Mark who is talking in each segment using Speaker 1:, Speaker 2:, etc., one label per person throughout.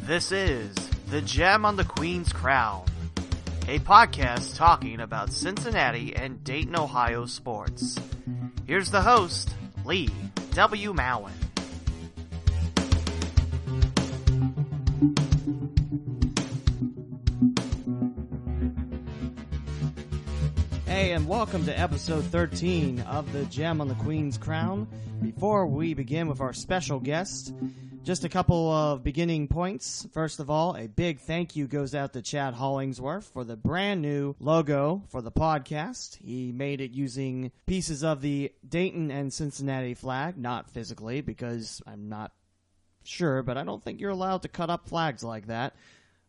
Speaker 1: This is The Gem on the Queen's Crown, a podcast talking about Cincinnati and Dayton, Ohio sports. Here's the host, Lee W. Mowen. Hey, and welcome to episode 13 of The Gem on the Queen's Crown. Before we begin with our special guest, just a couple of beginning points. First of all, a big thank you goes out to Chad Hollingsworth for the brand new logo for the podcast. He made it using pieces of the Dayton and Cincinnati flag, not physically because I'm not sure, but I don't think you're allowed to cut up flags like that.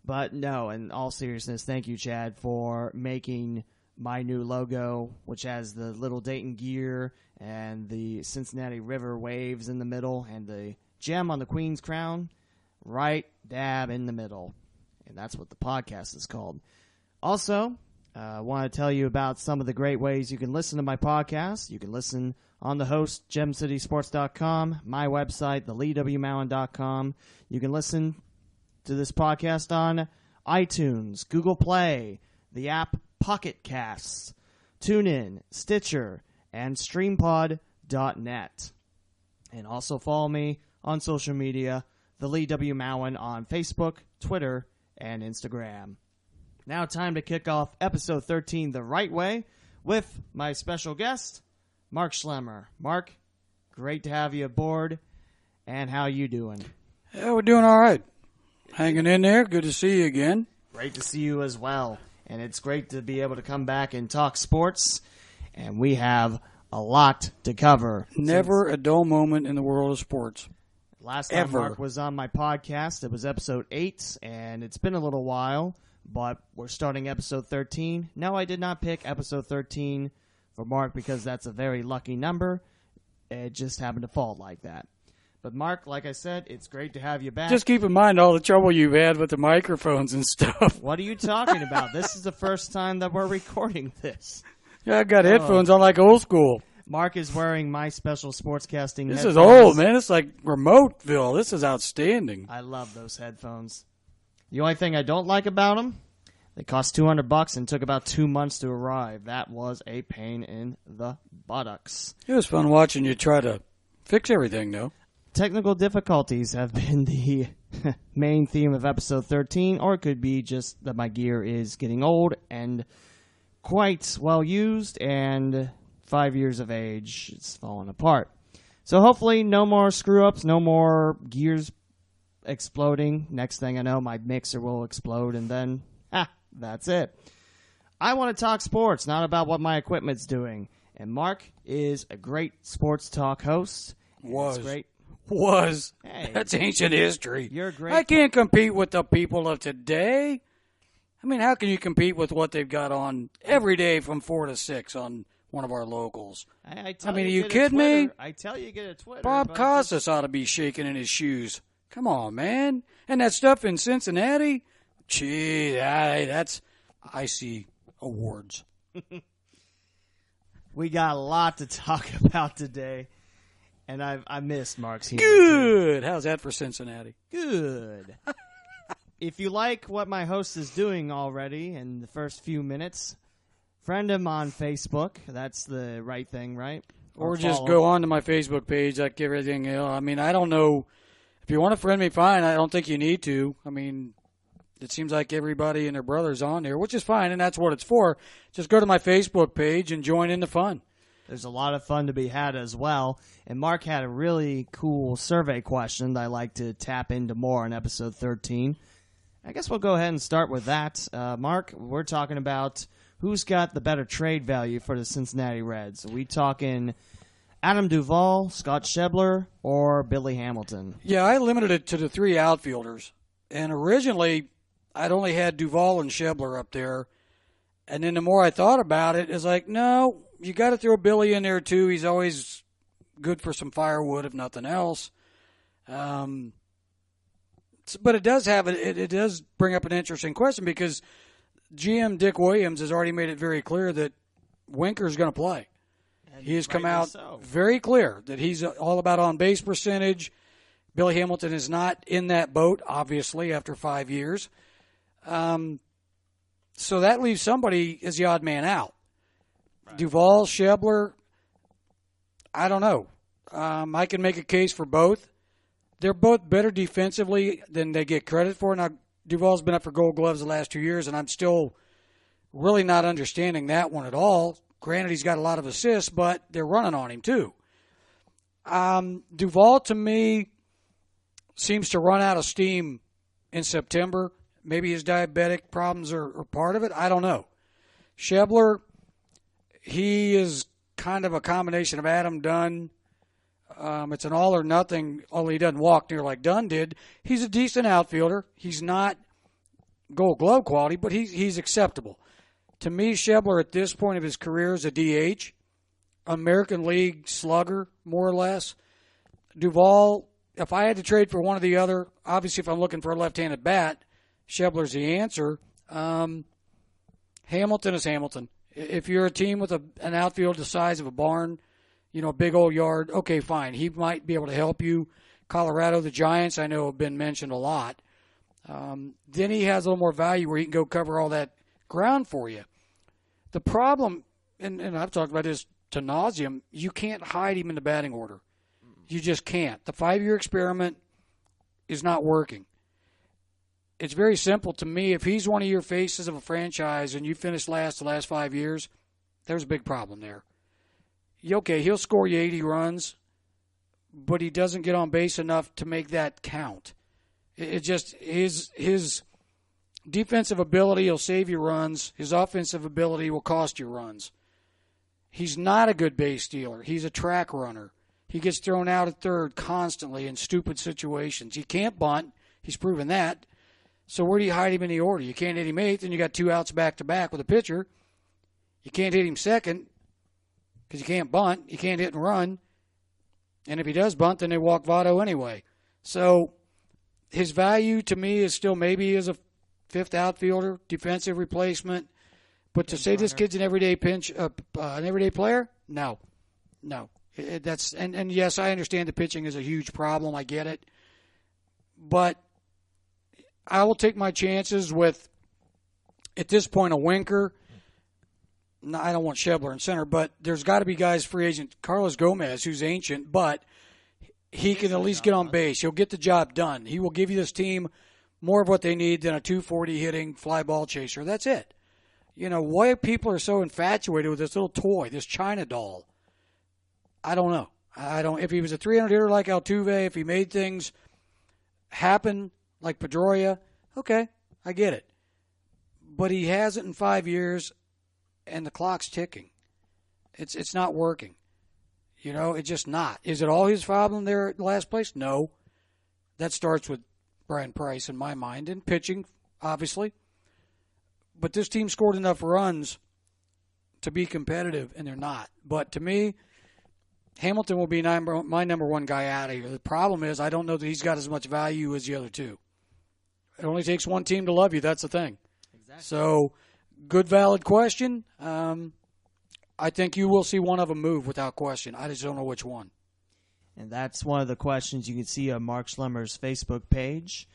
Speaker 1: But no, in all seriousness, thank you, Chad, for making my new logo, which has the little Dayton gear and the Cincinnati River waves in the middle and the gem on the Queen's Crown right dab in the middle. And that's what the podcast is called. Also, I want to tell you about some of the great ways you can listen to my podcast. You can listen on the host, gemcitysports.com, my website, theleewmowen.com. You can listen to this podcast on iTunes, Google Play, the app Pocket Casts, TuneIn, Stitcher, and StreamPod.net. And also follow me on social media, the Lee W. Mowen on Facebook, Twitter, and Instagram. Now time to kick off episode 13 the right way with my special guest, Mark Schlemmer. Mark, great to have you aboard, and how you doing?
Speaker 2: Yeah, we're doing all right. Hanging in there. Good to see you again.
Speaker 1: Great to see you as well. And it's great to be able to come back and talk sports, and we have a lot to cover.
Speaker 2: Never a dull moment in the world of sports.
Speaker 1: Last time
Speaker 2: Ever.
Speaker 1: Mark was on my podcast, it was episode 8, and it's been a little while, but we're starting episode 13. No, I did not pick episode 13 for Mark because that's a very lucky number. It just happened to fall like that. But Mark, like I said, it's great to have you back.
Speaker 2: Just keep in mind all the trouble you've had with the microphones and stuff.
Speaker 1: What are you talking about? This is the first time that we're recording this.
Speaker 2: Yeah, I got headphones on like old school.
Speaker 1: Mark is wearing my special sportscasting
Speaker 2: This
Speaker 1: headphones.
Speaker 2: is old, man. It's like Remoteville. This is outstanding.
Speaker 1: I love those headphones. The only thing I don't like about them, they cost $200 and took about 2 months to arrive. That was a pain in the buttocks.
Speaker 2: It was fun watching you try to fix everything, though.
Speaker 1: Technical difficulties have been the main theme of episode 13, or it could be just that my gear is getting old and quite well used, and 5 years of age, it's falling apart. So hopefully no more screw-ups, no more gears exploding. Next thing I know, my mixer will explode, and then, that's it. I want to talk sports, not about what my equipment's doing. And Mark is a great sports talk host.
Speaker 2: Was.
Speaker 1: It's great.
Speaker 2: Was.
Speaker 1: Hey,
Speaker 2: That's ancient history.
Speaker 1: You're great.
Speaker 2: I can't compete with the people of today. I mean, how can you compete with what they've got on every day from 4 to 6 on one of our locals?
Speaker 1: I
Speaker 2: mean, are you
Speaker 1: get a
Speaker 2: kidding me?
Speaker 1: Twitter. I tell you, get a Twitter.
Speaker 2: Bob
Speaker 1: but
Speaker 2: Costas ought to be shaking in his shoes. Come on, man. And that stuff in Cincinnati? Gee, that's icy awards.
Speaker 1: We got a lot to talk about today. And I missed Mark's humor.
Speaker 2: Good. How's that for Cincinnati?
Speaker 1: Good. If you like what my host is doing already in the first few minutes, friend him on Facebook. That's the right thing, right?
Speaker 2: Or just go on to my Facebook page like everything else. I mean, I don't know. If you want to friend me, fine. I don't think you need to. I mean, it seems like everybody and their brother's on there, which is fine, and that's what it's for. Just go to my Facebook page and join in the fun.
Speaker 1: There's a lot of fun to be had as well. And Mark had a really cool survey question that I like to tap into more in episode 13. I guess we'll go ahead and start with that. Mark, we're talking about who's got the better trade value for the Cincinnati Reds. Are we talking Adam Duvall, Scott Schlemmer, or Billy Hamilton?
Speaker 2: Yeah, I limited it to the 3 outfielders. And originally, I'd only had Duvall and Schlemmer up there. And then the more I thought about it, it's like, no, you got to throw Billy in there too. He's always good for some firewood, if nothing else. But it does it does bring up an interesting question because GM Dick Williams has already made it very clear that Winker's going to play. He has come out very clear that he's all about on-base percentage. Billy Hamilton is not in that boat, obviously, after 5 years. So that leaves somebody as the odd man out. Right. Duvall, Schebler, I don't know. I can make a case for both. They're both better defensively than they get credit for. Now, Duvall's been up for Gold Gloves the last 2 years, and I'm still really not understanding that one at all. Granted, he's got a lot of assists, but they're running on him too. Duvall, to me, seems to run out of steam in September. Maybe his diabetic problems are part of it. I don't know. Schebler, he is kind of a combination of Adam Dunn. It's an all or nothing, although he doesn't walk near like Dunn did. He's a decent outfielder. He's not Gold Glove quality, but he's acceptable. To me, Schebler at this point of his career is a DH, American League slugger, more or less. Duvall, if I had to trade for one or the other, obviously if I'm looking for a left-handed bat, Schebler's the answer. Hamilton is Hamilton. If you're a team with an outfield the size of a barn, a big old yard, okay, fine. He might be able to help you. Colorado, the Giants, I know have been mentioned a lot. Then he has a little more value where he can go cover all that ground for you. The problem, and I've talked about this to nauseum, you can't hide him in the batting order. You just can't. The 5-year experiment is not working. It's very simple to me. If he's one of your faces of a franchise and you finish last the last 5 years, there's a big problem there. Okay, he'll score you 80 runs, but he doesn't get on base enough to make that count. It just his defensive ability will save you runs. His offensive ability will cost you runs. He's not a good base stealer. He's a track runner. He gets thrown out at third constantly in stupid situations. He can't bunt. He's proven that. So where do you hide him in the order? You can't hit him eighth, and you got 2 outs back-to-back with a pitcher. You can't hit him second because you can't bunt. You can't hit and run. And if he does bunt, then they walk Votto anyway. So his value to me is still maybe as a fifth outfielder, defensive replacement. But to say this kid's an everyday an everyday player, no. That's and yes, I understand the pitching is a huge problem. I get it, but I will take my chances with, at this point, a Winker. No, I don't want Schebler in center, but there's got to be guys free agent. Carlos Gomez, who's ancient, but he can at least get on base. He'll get the job done. He will give you this team more of what they need than a 240 hitting fly ball chaser. That's it. Why people are so infatuated with this little toy, this China doll. I don't know. If he was a 300 hitter like Altuve, if he made things happen like Pedroia, okay, I get it. But he hasn't in 5 years, and the clock's ticking. It's not working. It's just not. Is it all his problem there at the last place? No. That starts with Brian Price in my mind, and pitching, obviously. But this team scored enough runs to be competitive, and they're not. But to me, Hamilton will be my number one guy out of here. The problem is I don't know that he's got as much value as the other two. It only takes one team to love you. That's the thing. Exactly. So, good, valid question. I think you will see one of them move without question. I just don't know which one.
Speaker 1: And that's one of the questions you can see on Mark Schlemmer's Facebook page.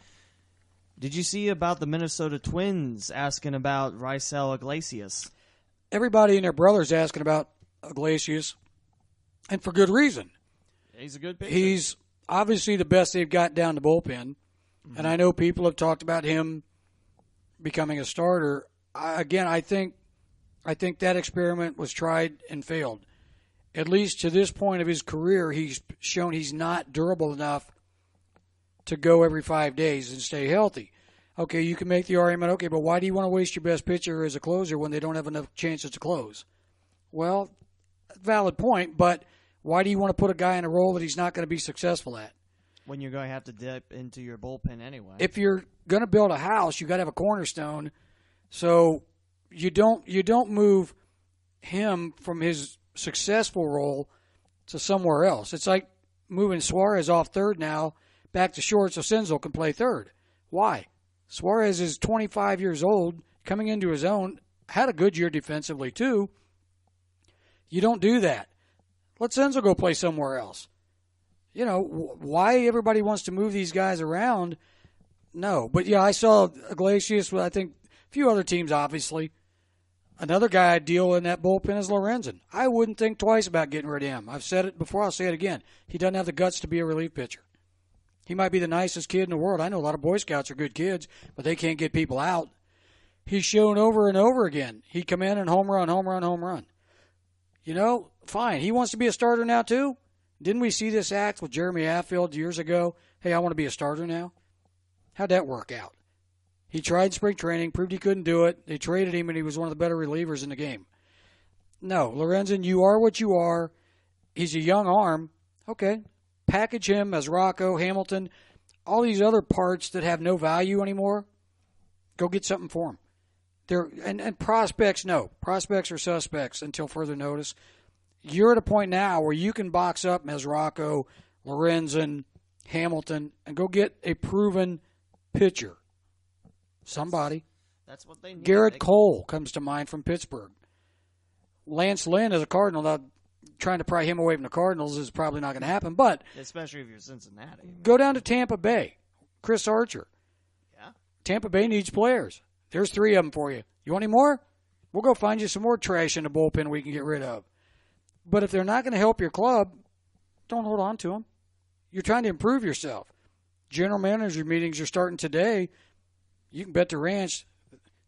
Speaker 1: Did you see about the Minnesota Twins asking about Raisel Iglesias?
Speaker 2: Everybody and their brother's asking about Iglesias, and for good reason.
Speaker 1: He's a good pitcher.
Speaker 2: He's obviously the best they've got down the bullpen, and I know people have talked about him becoming a starter. I think that experiment was tried and failed. At least to this point of his career, he's shown he's not durable enough to go every 5 days and stay healthy. Okay, you can make the argument, okay, but why do you want to waste your best pitcher as a closer when they don't have enough chances to close? Well, valid point, but why do you want to put a guy in a role that he's not going to be successful at?
Speaker 1: When you're going to have to dip into your bullpen anyway.
Speaker 2: If you're going to build a house, you got to have a cornerstone. So you don't move him from his successful role to somewhere else. It's like moving Suarez off third now back to short so Senzel can play third. Why? Suarez is 25 years old, coming into his own, had a good year defensively too. You don't do that. Let Senzel go play somewhere else. why everybody wants to move these guys around. No. But, yeah, I saw Iglesias with, I think, a few other teams, obviously. Another guy I'd deal in that bullpen is Lorenzen. I wouldn't think twice about getting rid of him. I've said it before. I'll say it again. He doesn't have the guts to be a relief pitcher. He might be the nicest kid in the world. I know a lot of Boy Scouts are good kids, but they can't get people out. He's shown over and over again. He'd come in and home run, home run, home run. Fine. He wants to be a starter now, too. Didn't we see this act with Jeremy Affield years ago? Hey, I want to be a starter now. How'd that work out? He tried spring training, proved he couldn't do it. They traded him, and he was one of the better relievers in the game. No, Lorenzen, you are what you are. He's a young arm. Okay. Package him as Rocco, Hamilton, all these other parts that have no value anymore. Go get something for him. And prospects, no. Prospects are suspects until further notice. You're at a point now where you can box up Mesoraco, Lorenzen, Hamilton, and go get a proven pitcher. Somebody.
Speaker 1: That's what they need.
Speaker 2: Garrett Cole comes to mind from Pittsburgh. Lance Lynn is a Cardinal. Now, trying to pry him away from the Cardinals is probably not going to happen, but
Speaker 1: especially if you're Cincinnati.
Speaker 2: Go down to Tampa Bay. Chris Archer.
Speaker 1: Yeah.
Speaker 2: Tampa Bay needs players. There's 3 of them for you. You want any more? We'll go find you some more trash in the bullpen we can get rid of. But if they're not going to help your club, don't hold on to them. You're trying to improve yourself. General manager meetings are starting today. You can bet the ranch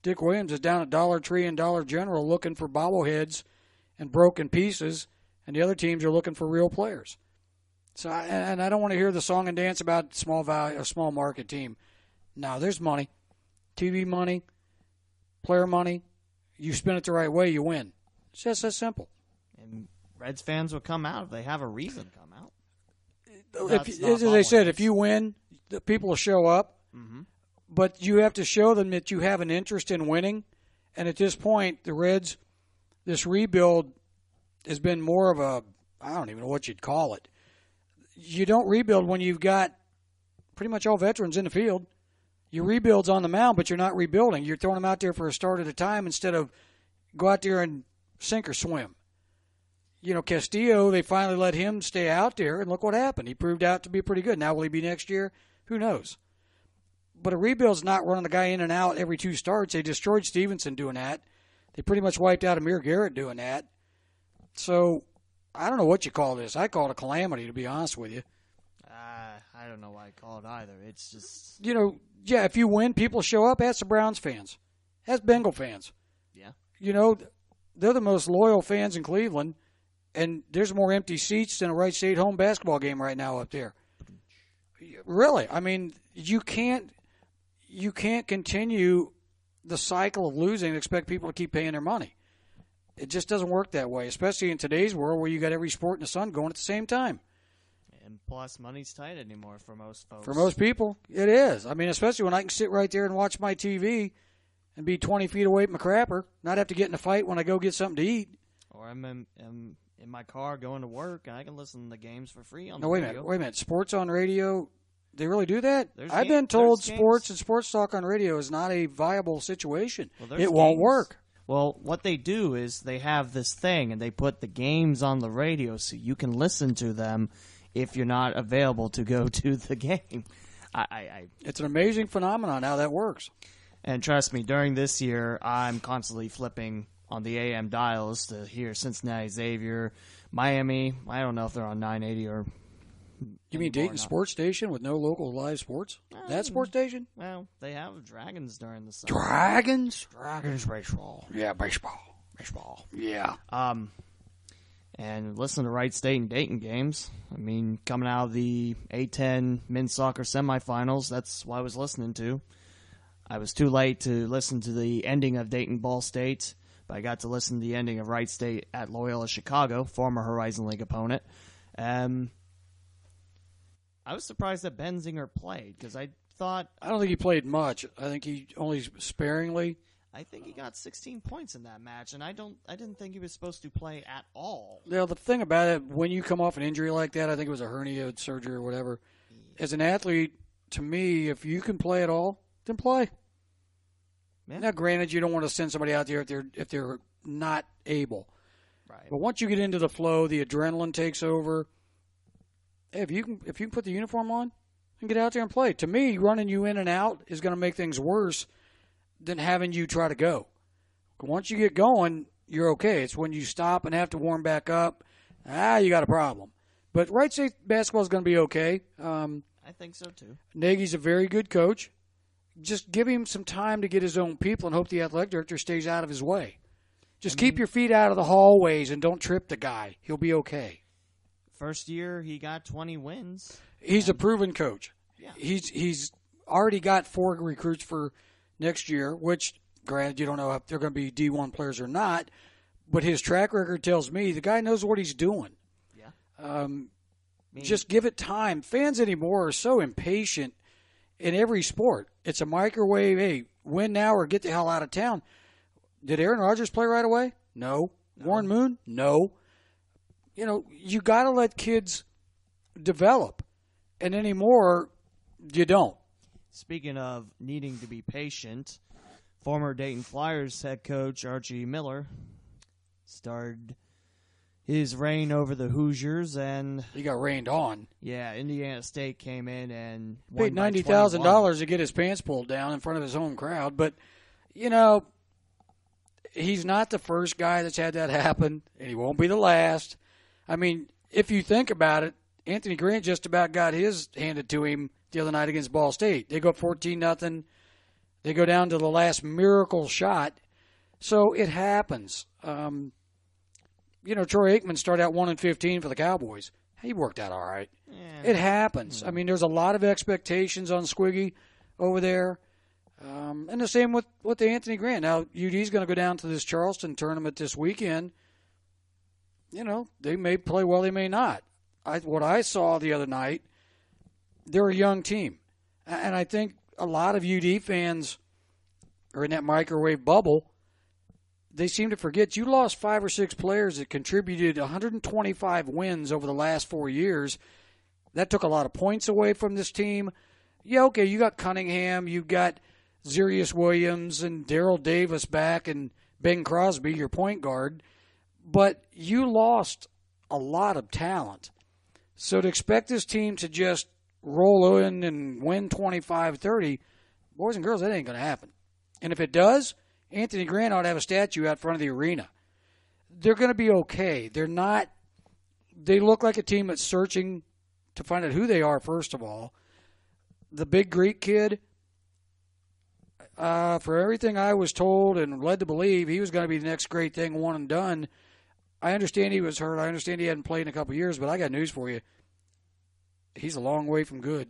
Speaker 2: Dick Williams is down at Dollar Tree and Dollar General looking for bobbleheads and broken pieces, and the other teams are looking for real players. So, and I don't want to hear the song and dance about small value, a small market team. No, there's money, TV money, player money. You spend it the right way, you win. It's just that simple.
Speaker 1: And Reds fans will come out if they have a reason to come out.
Speaker 2: As I said, if you win, the people will show up.
Speaker 1: Mm-hmm.
Speaker 2: But you have to show them that you have an interest in winning. And at this point, the Reds, this rebuild has been more of a, I don't even know what you'd call it. You don't rebuild when you've got pretty much all veterans in the field. Your rebuild's on the mound, but you're not rebuilding. You're throwing them out there for a start at a time instead of go out there and sink or swim. Castillo, they finally let him stay out there, and look what happened. He proved out to be pretty good. Now, will he be next year? Who knows? But a rebuild's not running the guy in and out every 2 starts. They destroyed Stevenson doing that. They pretty much wiped out Amir Garrett doing that. So, I don't know what you call this. I call it a calamity, to be honest with you.
Speaker 1: I don't know why I call it either. It's just...
Speaker 2: if you win, people show up. Ask the Browns fans. Ask Bengal fans.
Speaker 1: Yeah.
Speaker 2: They're the most loyal fans in Cleveland, and there's more empty seats than a Wright State home basketball game right now up there. Really. I mean, you can't continue the cycle of losing and expect people to keep paying their money. It just doesn't work that way, especially in today's world where you got every sport in the sun going at the same time.
Speaker 1: And plus, money's tight anymore for most folks.
Speaker 2: For most people, it is. I mean, especially when I can sit right there and watch my TV and be 20 feet away from a crapper, not have to get in a fight when I go get something to eat.
Speaker 1: Or I'm in my car going to work, and I can listen to the games for free on
Speaker 2: the
Speaker 1: radio.
Speaker 2: Wait a minute. Sports on radio, they really do that? I've been told sports and sports talk on radio is not a viable situation.
Speaker 1: Well,
Speaker 2: it won't work.
Speaker 1: Well, what they do is they have this thing, and they put the games on the radio so you can listen to them if you're not available to go to the game.
Speaker 2: It's an amazing phenomenon how that works.
Speaker 1: And trust me, during this year, I'm constantly flipping on the AM dials to hear Cincinnati, Xavier, Miami. I don't know if they're on 980 or...
Speaker 2: You mean Dayton Sports Station with no local live sports? That sports station?
Speaker 1: Well, they have Dragons during the summer.
Speaker 2: Dragons?
Speaker 1: Dragons baseball.
Speaker 2: Yeah, baseball. Yeah.
Speaker 1: And listen to Wright State and Dayton games. I mean, coming out of the A-10 men's soccer semifinals, that's what I was listening to. I was too late to listen to the ending of Dayton Ball State, but I got to listen to the ending of Wright State at Loyola Chicago, former Horizon League opponent. I was surprised that Benzinger played because I thought...
Speaker 2: I don't think he played much. I think he only sparingly.
Speaker 1: I think he got 16 points in that match, and I didn't think he was supposed to play at all.
Speaker 2: The thing about it, when you come off an injury like that, I think it was a hernia surgery or whatever, as an athlete, to me, if you can play at all, then play. Yeah. Now, granted, you don't want to send somebody out there if they're not able.
Speaker 1: Right.
Speaker 2: But once you get into the flow, the adrenaline takes over, hey, if you can put the uniform on and get out there and play. To me, running you in and out is going to make things worse than having you try to go. Once you get going, you're okay. It's when you stop and have to warm back up, you got a problem. But Wright State basketball is going to be okay.
Speaker 1: I think so too.
Speaker 2: Nagy's a very good coach. Just give him some time to get his own people and hope the athletic director stays out of his way. Just keep your feet out of the hallways and don't trip the guy. He'll be okay.
Speaker 1: First year, he got 20 wins.
Speaker 2: He's a proven coach.
Speaker 1: Yeah.
Speaker 2: He's already got 4 recruits for next year, which, granted, you don't know if they're going to be D1 players or not, but his track record tells me the guy knows what he's doing.
Speaker 1: Yeah.
Speaker 2: Just give it time. Fans anymore are so impatient in every sport. It's a microwave, hey, win now or get the hell out of town. Did Aaron Rodgers play right away? No. Warren Moon? No. You got to let kids develop. And anymore, you don't.
Speaker 1: Speaking of needing to be patient, former Dayton Flyers head coach Archie Miller started his reign over the Hoosiers, and
Speaker 2: he got rained on.
Speaker 1: Yeah, Indiana State came in and
Speaker 2: paid
Speaker 1: won
Speaker 2: $90,000 to get his pants pulled down in front of his home crowd. But, he's not the first guy that's had that happen, and he won't be the last. I mean, if you think about it, Anthony Grant just about got his handed to him the other night against Ball State. They go up 14-0. They go down to the last miracle shot. So it happens. Troy Aikman started out 1-15 for the Cowboys. He worked out all right. Yeah. It happens. I mean, there's a lot of expectations on Squiggy over there. And the same with Anthony Grant. Now, UD's going to go down to this Charleston tournament this weekend. They may play well, they may not. What I saw the other night, they're a young team. And I think a lot of UD fans are in that microwave bubble. They seem to forget you lost 5 or 6 players that contributed 125 wins over the last 4 years. That took a lot of points away from this team. Yeah, okay, you got Cunningham, you got Zarius Williams and Daryl Davis back and Ben Crosby, your point guard. But you lost a lot of talent. So to expect this team to just roll in and win 25-30, boys and girls, that ain't going to happen. And if it does, Anthony Grant ought to have a statue out front of the arena. They're going to be okay. They look like a team that's searching to find out who they are, first of all. The big Greek kid, for everything I was told and led to believe, he was going to be the next great thing, one and done. I understand he was hurt. I understand he hadn't played in a couple of years, but I got news for you. He's a long way from good.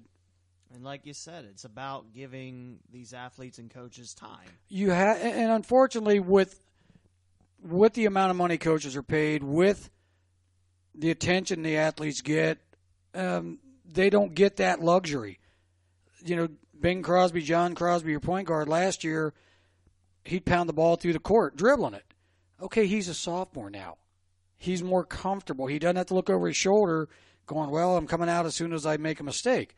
Speaker 1: And like you said, it's about giving these athletes and coaches time.
Speaker 2: And unfortunately, with the amount of money coaches are paid, with the attention the athletes get, they don't get that luxury. Ben Crosby, John Crosby, your point guard last year, he'd pound the ball through the court, dribbling it. Okay, he's a sophomore now. He's more comfortable. He doesn't have to look over his shoulder going, well, I'm coming out as soon as I make a mistake.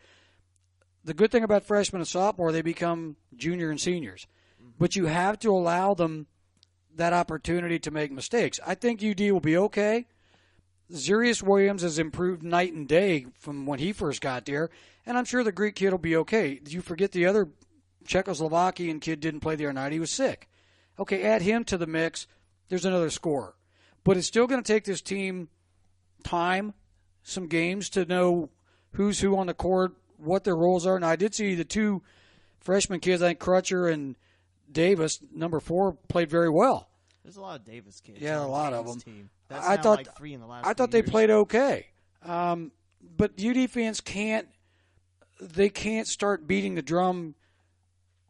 Speaker 2: The good thing about freshmen and sophomore, they become junior and seniors. Mm-hmm. But you have to allow them that opportunity to make mistakes. I think UD will be okay. Zarius Williams has improved night and day from when he first got there, and I'm sure the Greek kid will be okay. Did you forget the other Czechoslovakian kid didn't play the other night? He was sick. Okay, add him to the mix. There's another scorer. But it's still going to take this team time, some games to know who's who on the court, what their roles are. Now, I did see the 2 freshman kids, I think Crutcher and Davis, number 4, played very well.
Speaker 1: There's a lot of Davis kids.
Speaker 2: Yeah, a lot of them.
Speaker 1: Team. I thought like 3 in the last
Speaker 2: I thought
Speaker 1: few
Speaker 2: they
Speaker 1: years.
Speaker 2: played okay. But UD fans can't start beating the drum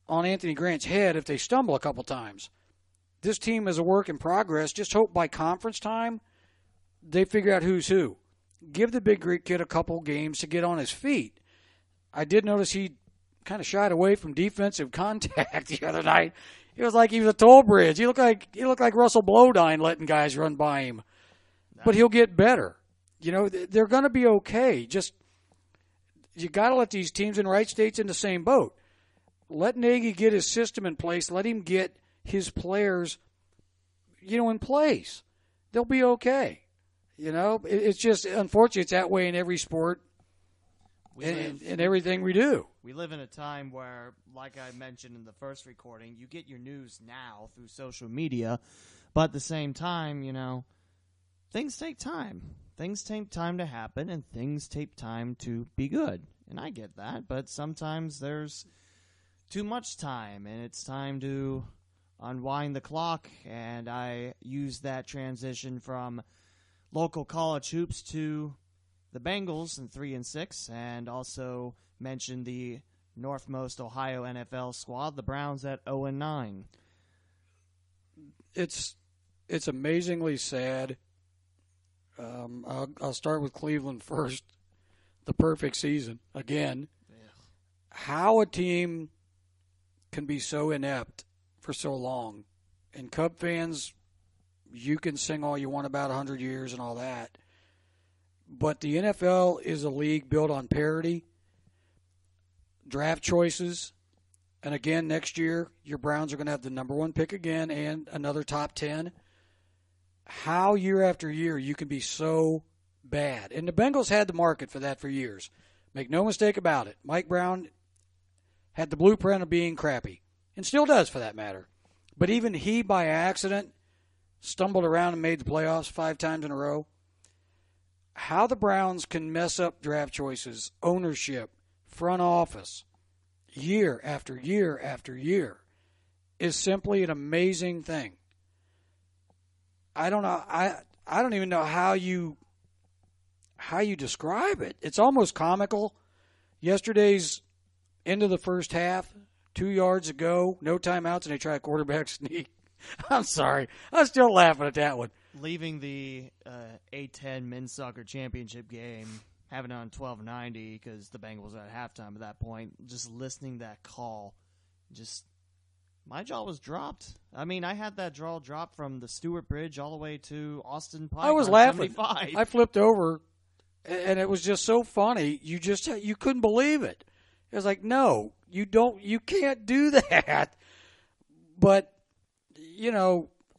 Speaker 2: on Anthony Grant's head if they stumble a couple times. This team is a work in progress. Just hope by conference time they figure out who's who. Give the big Greek kid a couple games to get on his feet. I did notice he kind of shied away from defensive contact the other night. It was like he was a toll bridge. He looked like Russell Blodine letting guys run by him. But he'll get better. They're going to be okay. Just you got to let these teams in Wright State's in the same boat. Let Nagy get his system in place. Let him get his players, in place. They'll be okay. It's just, unfortunately, it's that way in every sport in everything we do.
Speaker 1: We live in a time where, like I mentioned in the first recording, you get your news now through social media, but at the same time, things take time. Things take time to happen, and things take time to be good. And I get that, but sometimes there's too much time, and it's time to unwind the clock, and I use that transition from local college hoops to the Bengals in 3-6, and also mention the Northmost Ohio NFL squad, the Browns at 0-9.
Speaker 2: It's amazingly sad. I'll start with Cleveland first. The perfect season again. Yeah. How a team can be so inept for so long, and Cub fans, you can sing all you want about 100 years and all that. But the NFL is a league built on parity, draft choices, and again, next year, your Browns are going to have the number 1 pick again and another top 10. How year after year you can be so bad. And the Bengals had the market for that for years. Make no mistake about it. Mike Brown had the blueprint of being crappy, and still does for that matter. But even he, by accident, stumbled around and made the playoffs 5 times in a row. How the Browns can mess up draft choices, ownership, front office, year after year after year is simply an amazing thing. I don't know. I don't even know how you describe it. It's almost comical. Yesterday's end of the first half, 2 yards ago, no timeouts, and they try a quarterback sneak. I'm sorry. I'm still laughing at that one.
Speaker 1: Leaving the A10 men's soccer championship game, having it on 1290 because the Bengals were at halftime at that point, just listening to that call, my jaw was dropped. I mean, I had that jaw dropped from the Stewart Bridge all the way to Austin Pike.
Speaker 2: I was laughing.
Speaker 1: 75.
Speaker 2: I flipped over, and it was just so funny. You couldn't believe it. It was like, no, you can't do that. But,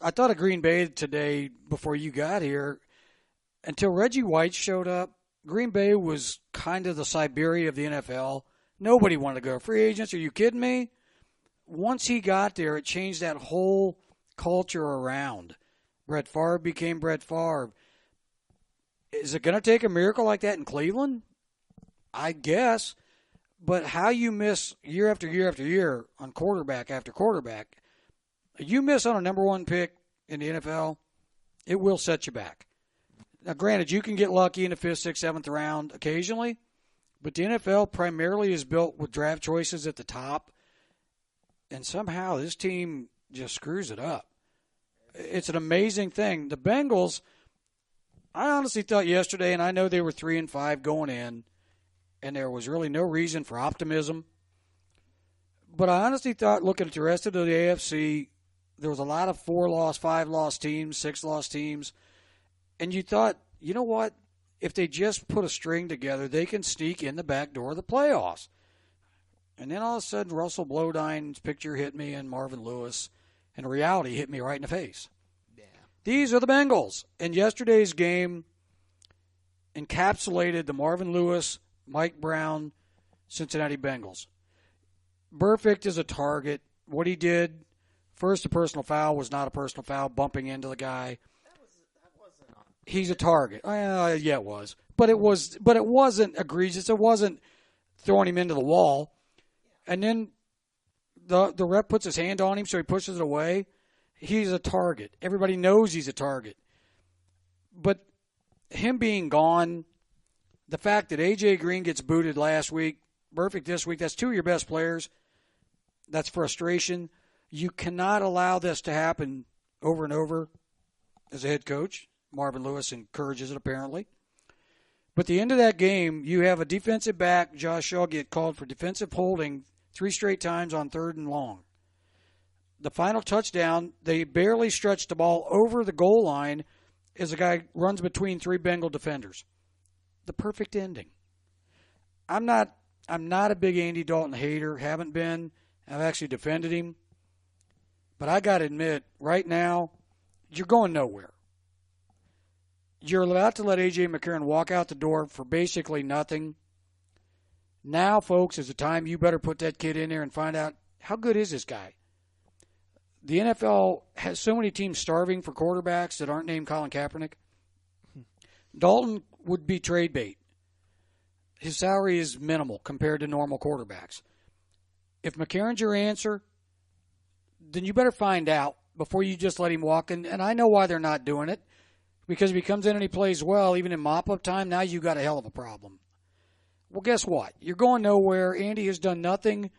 Speaker 2: I thought of Green Bay today before you got here. Until Reggie White showed up, Green Bay was kind of the Siberia of the NFL. Nobody wanted to go. Free agents, are you kidding me? Once he got there, it changed that whole culture around. Brett Favre became Brett Favre. Is it going to take a miracle like that in Cleveland? I guess. But how you miss year after year after year on quarterback after quarterback, you miss on a number 1 pick in the NFL, it will set you back. Now, granted, you can get lucky in the 5th, 6th, 7th round occasionally, but the NFL primarily is built with draft choices at the top, and somehow this team just screws it up. It's an amazing thing. The Bengals, I honestly thought yesterday, and I know they were 3-5 going in, and there was really no reason for optimism, but I honestly thought, looking at the rest of the AFC, there was a lot of 4-loss, 5-loss teams, 6-loss teams. And you thought, you know what? If they just put a string together, they can sneak in the back door of the playoffs. And then all of a sudden, Russell Blodine's picture hit me and Marvin Lewis, and reality hit me right in the face. Yeah. These are the Bengals. And yesterday's game encapsulated the Marvin Lewis, Mike Brown, Cincinnati Bengals. Burfict is a target. What he did, first, a personal foul was not a personal foul, bumping into the guy. That wasn't on. He's a target. Yeah, it was. But it wasn't egregious. It wasn't throwing him into the wall. And then the ref puts his hand on him, so he pushes it away. He's a target. Everybody knows he's a target. But him being gone, the fact that A.J. Green gets booted last week, Burfict this week, that's 2 of your best players. That's frustration. You cannot allow this to happen over and over as a head coach. Marvin Lewis encourages it, apparently. But at the end of that game, you have a defensive back, Josh Shaw, get called for defensive holding 3 straight times on 3rd and long. The final touchdown, they barely stretched the ball over the goal line as a guy runs between 3 Bengal defenders. The perfect ending. I'm not a big Andy Dalton hater, haven't been. I've actually defended him. But I got to admit, right now, you're going nowhere. You're about to let A.J. McCarron walk out the door for basically nothing. Now, folks, is the time you better put that kid in there and find out how good is this guy. The NFL has so many teams starving for quarterbacks that aren't named Colin Kaepernick. Dalton would be trade bait. His salary is minimal compared to normal quarterbacks. If McCarron's your answer, then you better find out before you just let him walk. And I know why they're not doing it. Because if he comes in and he plays well, even in mop-up time, now you got a hell of a problem. Well, guess what? You're going nowhere. Andy has done nothing.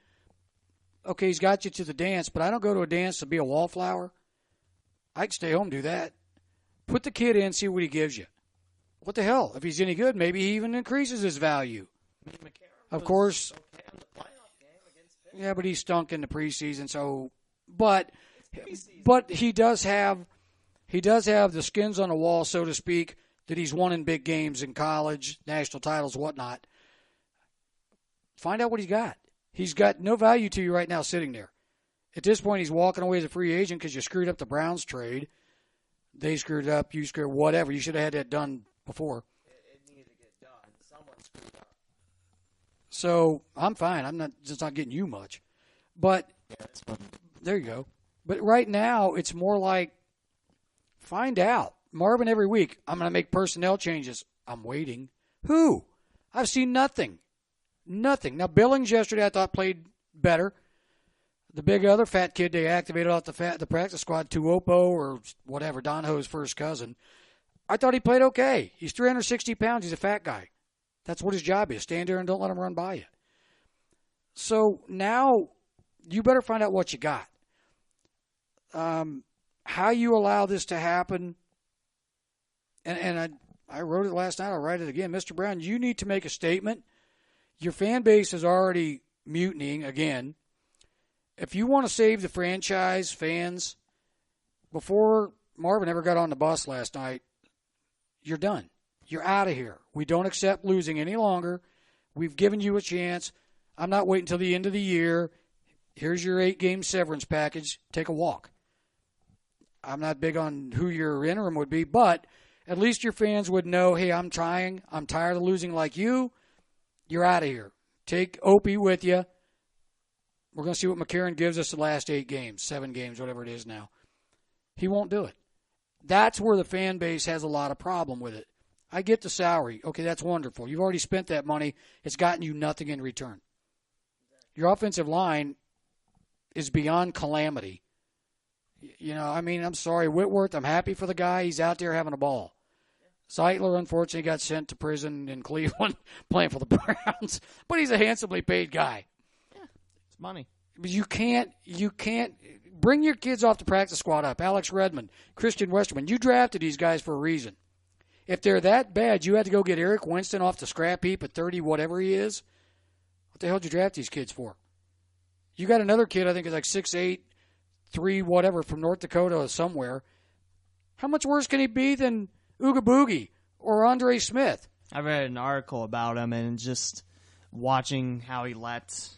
Speaker 2: Okay, he's got you to the dance, but I don't go to a dance to be a wallflower. I can stay home and do that. Put the kid in, see what he gives you. What the hell? If he's any good, maybe he even increases his value. Of course. Yeah, but he stunk in the preseason. So, but he does have the skins on the wall, so to speak, that he's won in big games in college, national titles, whatnot. Find out what he's got. He's got no value to you right now sitting there. At this point, he's walking away as a free agent because you screwed up the Browns trade. They screwed it up. You screwed whatever. You should have had that done before.
Speaker 1: It needed to get done. Someone screwed up.
Speaker 2: So I'm fine. I'm not getting you much. But there you go. But right now, it's more like find out. Marvin, every week, I'm going to make personnel changes. I'm waiting. Who? I've seen nothing. Nothing. Now, Billings yesterday I thought played better. The big other fat kid they activated off the practice squad, Tuopo or whatever, Don Ho's first cousin, I thought he played okay. He's 360 pounds. He's a fat guy. That's what his job is. Stand there and don't let him run by you. So now you better find out what you got. How you allow this to happen, and I wrote it last night. I'll write it again. Mr. Brown, you need to make a statement. Your fan base is already mutinying again. If you want to save the franchise, fans, before Marvin ever got on the bus last night, you're done. You're out of here. We don't accept losing any longer. We've given you a chance. I'm not waiting until the end of the year. Here's your 8-game severance package. Take a walk. I'm not big on who your interim would be, but at least your fans would know, hey, I'm trying. I'm tired of losing like you. You're out of here. Take Opie with you. We're going to see what McCarron gives us the last 8 games, 7 games, whatever it is now. He won't do it. That's where the fan base has a lot of problem with it. I get the salary. Okay, that's wonderful. You've already spent that money. It's gotten you nothing in return. Your offensive line is beyond calamity. You know, I mean, I'm sorry, Whitworth, I'm happy for the guy. He's out there having a ball. Zeitler, unfortunately, got sent to prison in Cleveland playing for the Browns. But he's a handsomely paid guy.
Speaker 1: Yeah, it's money.
Speaker 2: But you can't bring your kids off the practice squad up. Alex Redmond, Christian Westerman. You drafted these guys for a reason. If they're that bad, you had to go get Eric Winston off the scrap heap at 30, whatever he is. What the hell did you draft these kids for? You got another kid, I think is like 6'8", 3 whatever, from North Dakota or somewhere. How much worse can he be than Ooga Boogie or Andre Smith?
Speaker 1: I read an article about him, and just watching how he let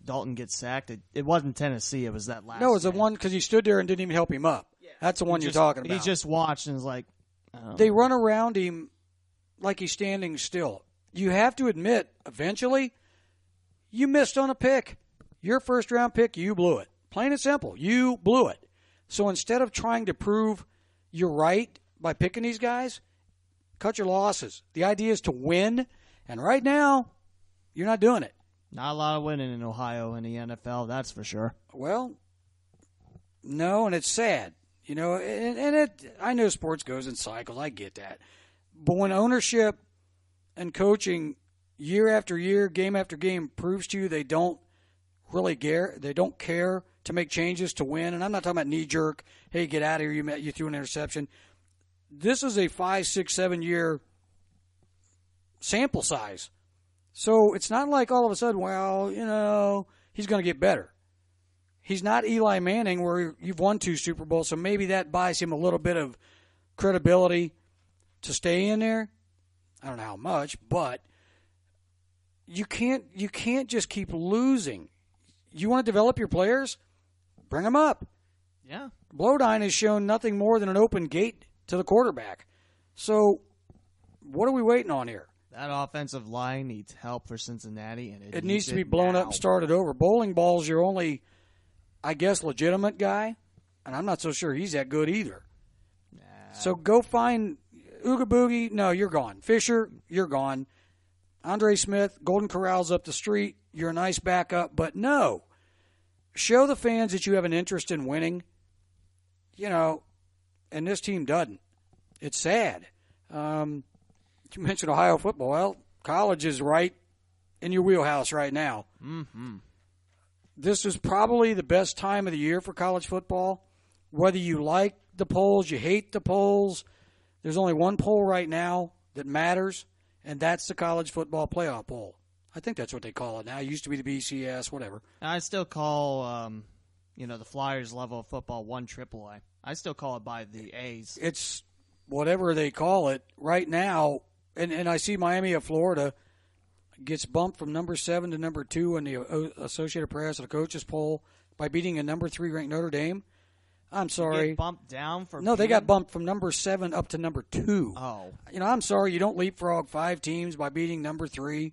Speaker 1: Dalton get sacked. It wasn't Tennessee. It was that last.
Speaker 2: No, it was the
Speaker 1: game.
Speaker 2: one because he stood there and didn't even help him up. Yeah. That's the one you're talking about.
Speaker 1: He just watched and was like, oh.
Speaker 2: They run around him like he's standing still. You have to admit, eventually, you missed on a pick. Your first-round pick, you blew it. Plain and simple, you blew it. So instead of trying to prove you're right by picking these guys, cut your losses. The idea is to win, and right now, you're not doing it.
Speaker 1: Not a lot of winning in Ohio in the NFL, that's for sure.
Speaker 2: Well, no, and it's sad. You know, and I know sports goes in cycles. I get that. But when ownership and coaching year after year, game after game proves to you they don't really care, they don't care to make changes to win, and I'm not talking about knee-jerk, hey, get out of here, you threw an interception. This is a 5, 6, 7 year sample size. So it's not like all of a sudden, well, you know, he's going to get better. He's not Eli Manning where you've won 2 Super Bowls, so maybe that buys him a little bit of credibility to stay in there. I don't know how much, but you can't just keep losing. You want to develop your players? Bring them up.
Speaker 1: Yeah.
Speaker 2: Blodine has shown nothing more than an open gate to the quarterback. So what are we waiting on here?
Speaker 1: That offensive line needs help for Cincinnati, and
Speaker 2: it needs to be blown
Speaker 1: now.
Speaker 2: up and started over. Bowling Ball's your only, I guess, legitimate guy, and I'm not so sure he's that good either.
Speaker 1: Nah.
Speaker 2: So go find Ooga Boogie. No, you're gone. Fisher, you're gone. Andre Smith, Golden Corral's up the street. You're a nice backup, but no. Show the fans that you have an interest in winning, and this team doesn't. It's sad. You mentioned Ohio football. Well, college is right in your wheelhouse right now.
Speaker 1: Mm-hmm.
Speaker 2: This is probably the best time of the year for college football. Whether you like the polls, you hate the polls, there's only one poll right now that matters, and that's the college football playoff poll. I think that's what they call it now. It used to be the BCS, whatever.
Speaker 1: I still call, the Flyers level of football 1 AAA. I still call it by the A's.
Speaker 2: It's whatever they call it right now. And I see Miami of Florida gets bumped from number 7 to number 2 in the Associated Press and the coaches poll by beating a number 3 ranked Notre Dame. I'm sorry.
Speaker 1: Get bumped down for
Speaker 2: No, they got bumped from number 7 up to number 2.
Speaker 1: Oh.
Speaker 2: I'm sorry. You don't leapfrog 5 teams by beating number 3.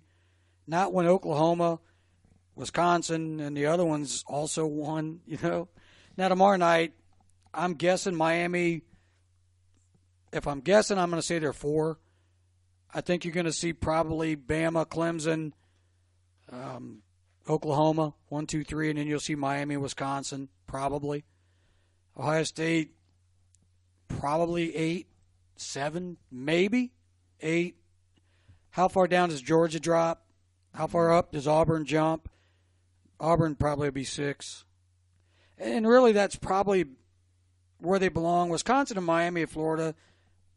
Speaker 2: Not when Oklahoma, Wisconsin, and the other ones also won, Now, tomorrow night, I'm guessing Miami, if I'm guessing, I'm going to say they're 4. I think you're going to see probably Bama, Clemson, Oklahoma, 1, 2, 3, and then you'll see Miami, Wisconsin, probably. Ohio State, probably 8, 7, maybe 8. How far down does Georgia drop? How far up does Auburn jump? Auburn probably be 6. And really, that's probably where they belong. Wisconsin and Miami of Florida,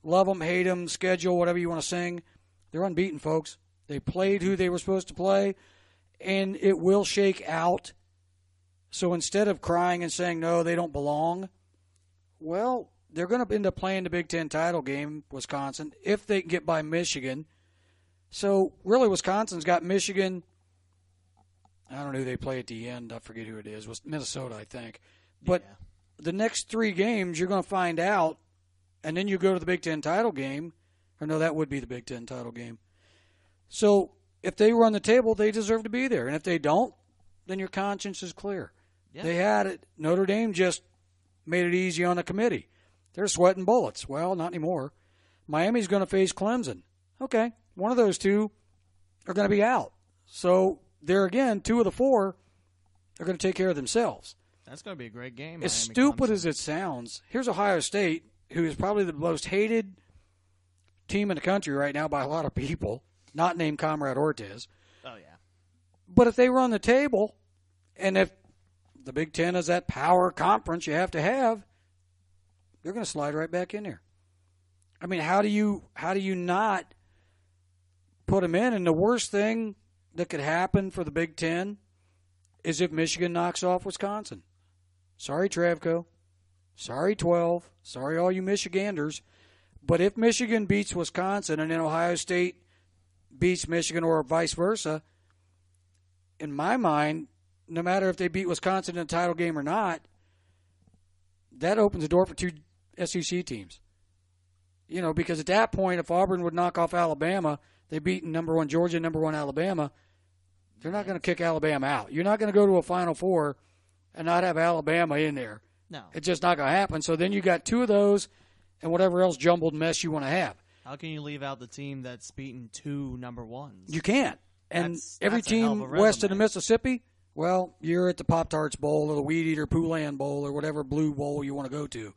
Speaker 2: love them, hate them, schedule, whatever you want to sing. They're unbeaten, folks. They played who they were supposed to play, and it will shake out. So instead of crying and saying, no, they don't belong, well, they're going to end up playing the Big Ten title game, Wisconsin, if they can get by Michigan. So really, Wisconsin's got Michigan. I don't know who they play at the end. I forget who it is. It was Minnesota, I think. But the next 3 games, you're going to find out. And then you go to the Big Ten title game. Or no, that would be the Big Ten title game. So if they run the table, they deserve to be there. And if they don't, then your conscience is clear. Yeah. They had it. Notre Dame just made it easy on the committee. They're sweating bullets. Well, not anymore. Miami's going to face Clemson. Okay, one of those 2 are going to be out. So there again, 2 of the 4 are going to take care of themselves.
Speaker 1: That's going to be a great game.
Speaker 2: As stupid as it sounds, here's Ohio State, who is probably the most hated team in the country right now by a lot of people, not named Comrade Ortiz.
Speaker 1: Oh, yeah.
Speaker 2: But if they run the table, and if the Big Ten is that power conference you have to have, they're going to slide right back in there. I mean, how do you not put them in? And the worst thing that could happen for the Big Ten is if Michigan knocks off Wisconsin. Sorry, Travco. Sorry, 12. Sorry, all you Michiganders. But if Michigan beats Wisconsin and then Ohio State beats Michigan or vice versa, in my mind, no matter if they beat Wisconsin in the title game or not, that opens the door for 2 SEC teams. Because at that point, if Auburn would knock off Alabama, they beat number 1 Georgia, number 1 Alabama, they're not going to kick Alabama out. You're not going to go to a Final Four and not have Alabama in there.
Speaker 1: No.
Speaker 2: It's just not going to happen. So then you got 2 of those and whatever else jumbled mess you want to have.
Speaker 1: How can you leave out the team that's beaten 2 number 1s?
Speaker 2: You can't. And every
Speaker 1: that's a hell of
Speaker 2: team
Speaker 1: a
Speaker 2: west of the
Speaker 1: resume.
Speaker 2: Mississippi, well, you're at the Pop-Tarts Bowl or the Weed Eater Poulan Bowl or whatever blue bowl you want to go to.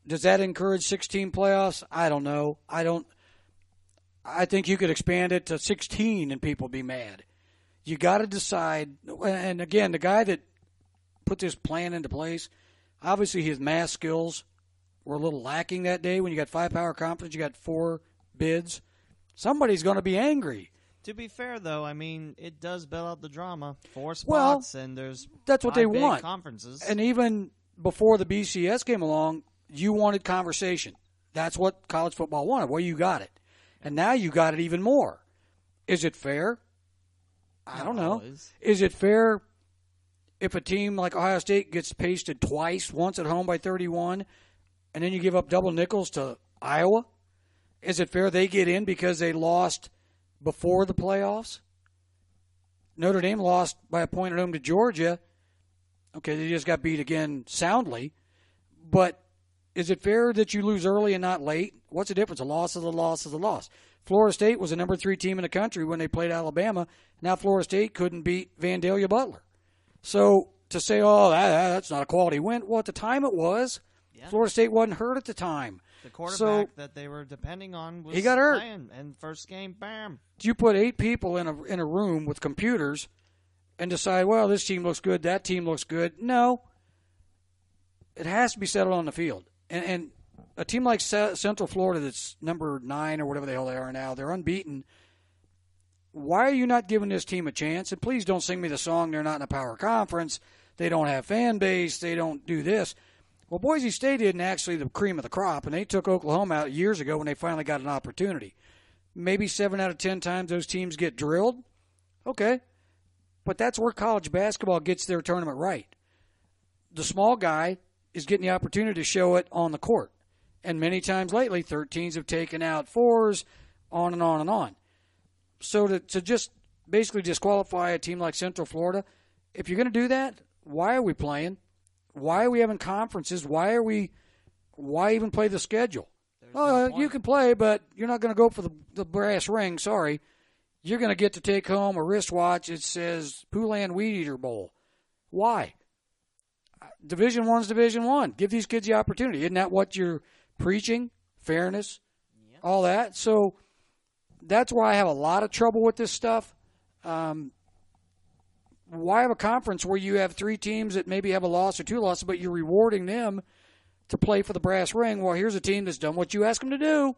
Speaker 2: Does that encourage 16 playoffs? I don't know. I think you could expand it to 16 and people be mad. You got to decide. And again, the guy that put this plan into place, obviously his math skills were a little lacking that day. When you got 5-power conference, you got 4 bids. Somebody's going to be angry.
Speaker 1: To be fair, though, I mean, it does build out the drama. 4 spots, and there's
Speaker 2: that's what
Speaker 1: 5
Speaker 2: they
Speaker 1: big
Speaker 2: want.
Speaker 1: Conferences.
Speaker 2: And even before the BCS came along, you wanted conversation. That's what college football wanted. Well, you got it. And now you got it even more. Is it fair? I don't know. Is it fair if a team like Ohio State gets pasted twice, once at home by 31, and then you give up double nickels to Iowa? Is it fair they get in because they lost before the playoffs? Notre Dame lost by a point at home to Georgia. Okay, they just got beat again soundly. But is it fair that you lose early and not late? What's the difference? A loss is a loss is a loss. Florida State was the number 3 team in the country when they played Alabama. Now Florida State couldn't beat Vandalia Butler. So to say, oh, that's not a quality win, well, at the time it was. Yeah. Florida State wasn't hurt at the time.
Speaker 1: The quarterback that they were depending on was
Speaker 2: he got hurt.
Speaker 1: Playing, and first game, bam.
Speaker 2: You put 8 people in a room with computers and decide, well, this team looks good, that team looks good. No. It has to be settled on the field. And a team like Central Florida that's number 9 or whatever the hell they are now, they're unbeaten. Why are you not giving this team a chance? And please don't sing me the song, they're not in a power conference, they don't have fan base, they don't do this. Well, Boise State isn't actually the cream of the crop, and they took Oklahoma out years ago when they finally got an opportunity. Maybe 7 out of 10 times those teams get drilled. Okay. But that's where college basketball gets their tournament right. The small guy is getting the opportunity to show it on the court. And many times lately, 13s have taken out 4s, on and on and on. So to just basically disqualify a team like Central Florida, if you're going to do that, why are we playing? Why are we having conferences? Why even play the schedule? You can play, but you're not going to go for the brass ring. Sorry. You're going to get to take home a wristwatch. It says Poulan Weed Eater Bowl. Why? Division I's Division I. Give these kids the opportunity. Isn't that what you're preaching? Fairness, all that. So that's why I have a lot of trouble with this stuff. Why have a conference where you have 3 teams that maybe have a loss or 2 losses, but you're rewarding them to play for the brass ring? Well, here's a team that's done what you ask them to do.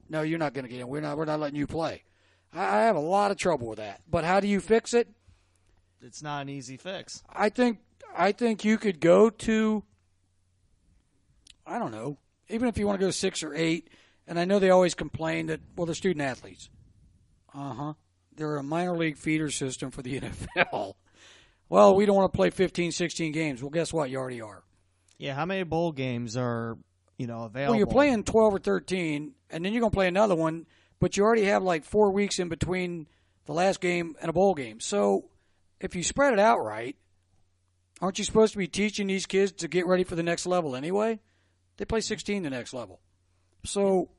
Speaker 2: No, you're not going to get in. We're not letting you play. I have a lot of trouble with that. But how do you fix it?
Speaker 1: It's not an easy fix.
Speaker 2: I think you could go to, I don't know, even if you want to go 6 or 8, and I know they always complain that, well, they're student athletes. They're a minor league feeder system for the NFL. Well, we don't want to play 15, 16 games. Well, guess what? You already are.
Speaker 1: Yeah, how many bowl games are, available?
Speaker 2: Well, you're playing 12 or 13, and then you're going to play another one, but you already have like 4 weeks in between the last game and a bowl game. So if you spread it out right, aren't you supposed to be teaching these kids to get ready for the next level anyway? They play 16 the next level. So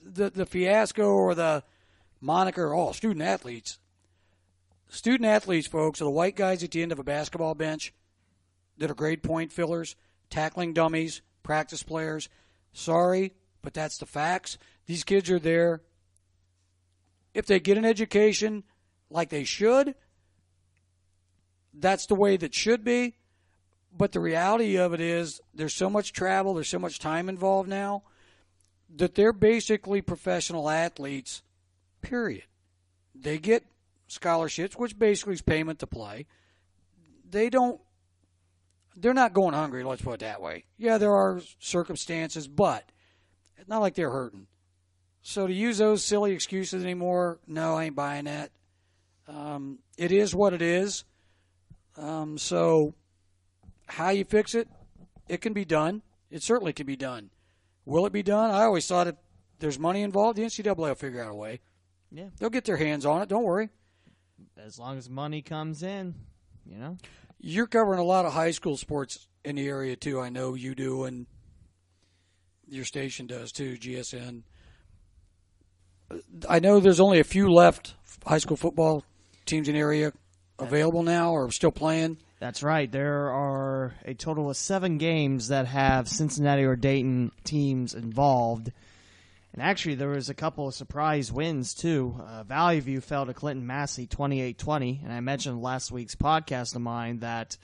Speaker 2: the fiasco or the moniker, student athletes. Student athletes, folks, are the white guys at the end of a basketball bench that are grade point fillers, tackling dummies, practice players. Sorry, but that's the facts. These kids are there. If they get an education like they should, that's the way that should be. But the reality of it is there's so much travel, there's so much time involved now that they're basically professional athletes, period. They get scholarships, which basically is payment to play. They're not going hungry, let's put it that way. Yeah, there are circumstances, but it's not like they're hurting. So to use those silly excuses anymore, no, I ain't buying that. It is what it is. So how you fix it, it can be done. It certainly can be done. Will it be done? I always thought if there's money involved, the NCAA will figure out a way.
Speaker 1: Yeah.
Speaker 2: They'll get their hands on it. Don't worry.
Speaker 1: As long as money comes in,
Speaker 2: You're covering a lot of high school sports in the area, too. I know you do, and your station does, too, GSN. I know there's only a few left high school football teams in the area available now or still playing.
Speaker 1: That's right. There are a total of 7 games that have Cincinnati or Dayton teams involved. And actually, there was a couple of surprise wins, too. Valley View fell to Clinton Massey 28-20. And I mentioned last week's podcast of mine that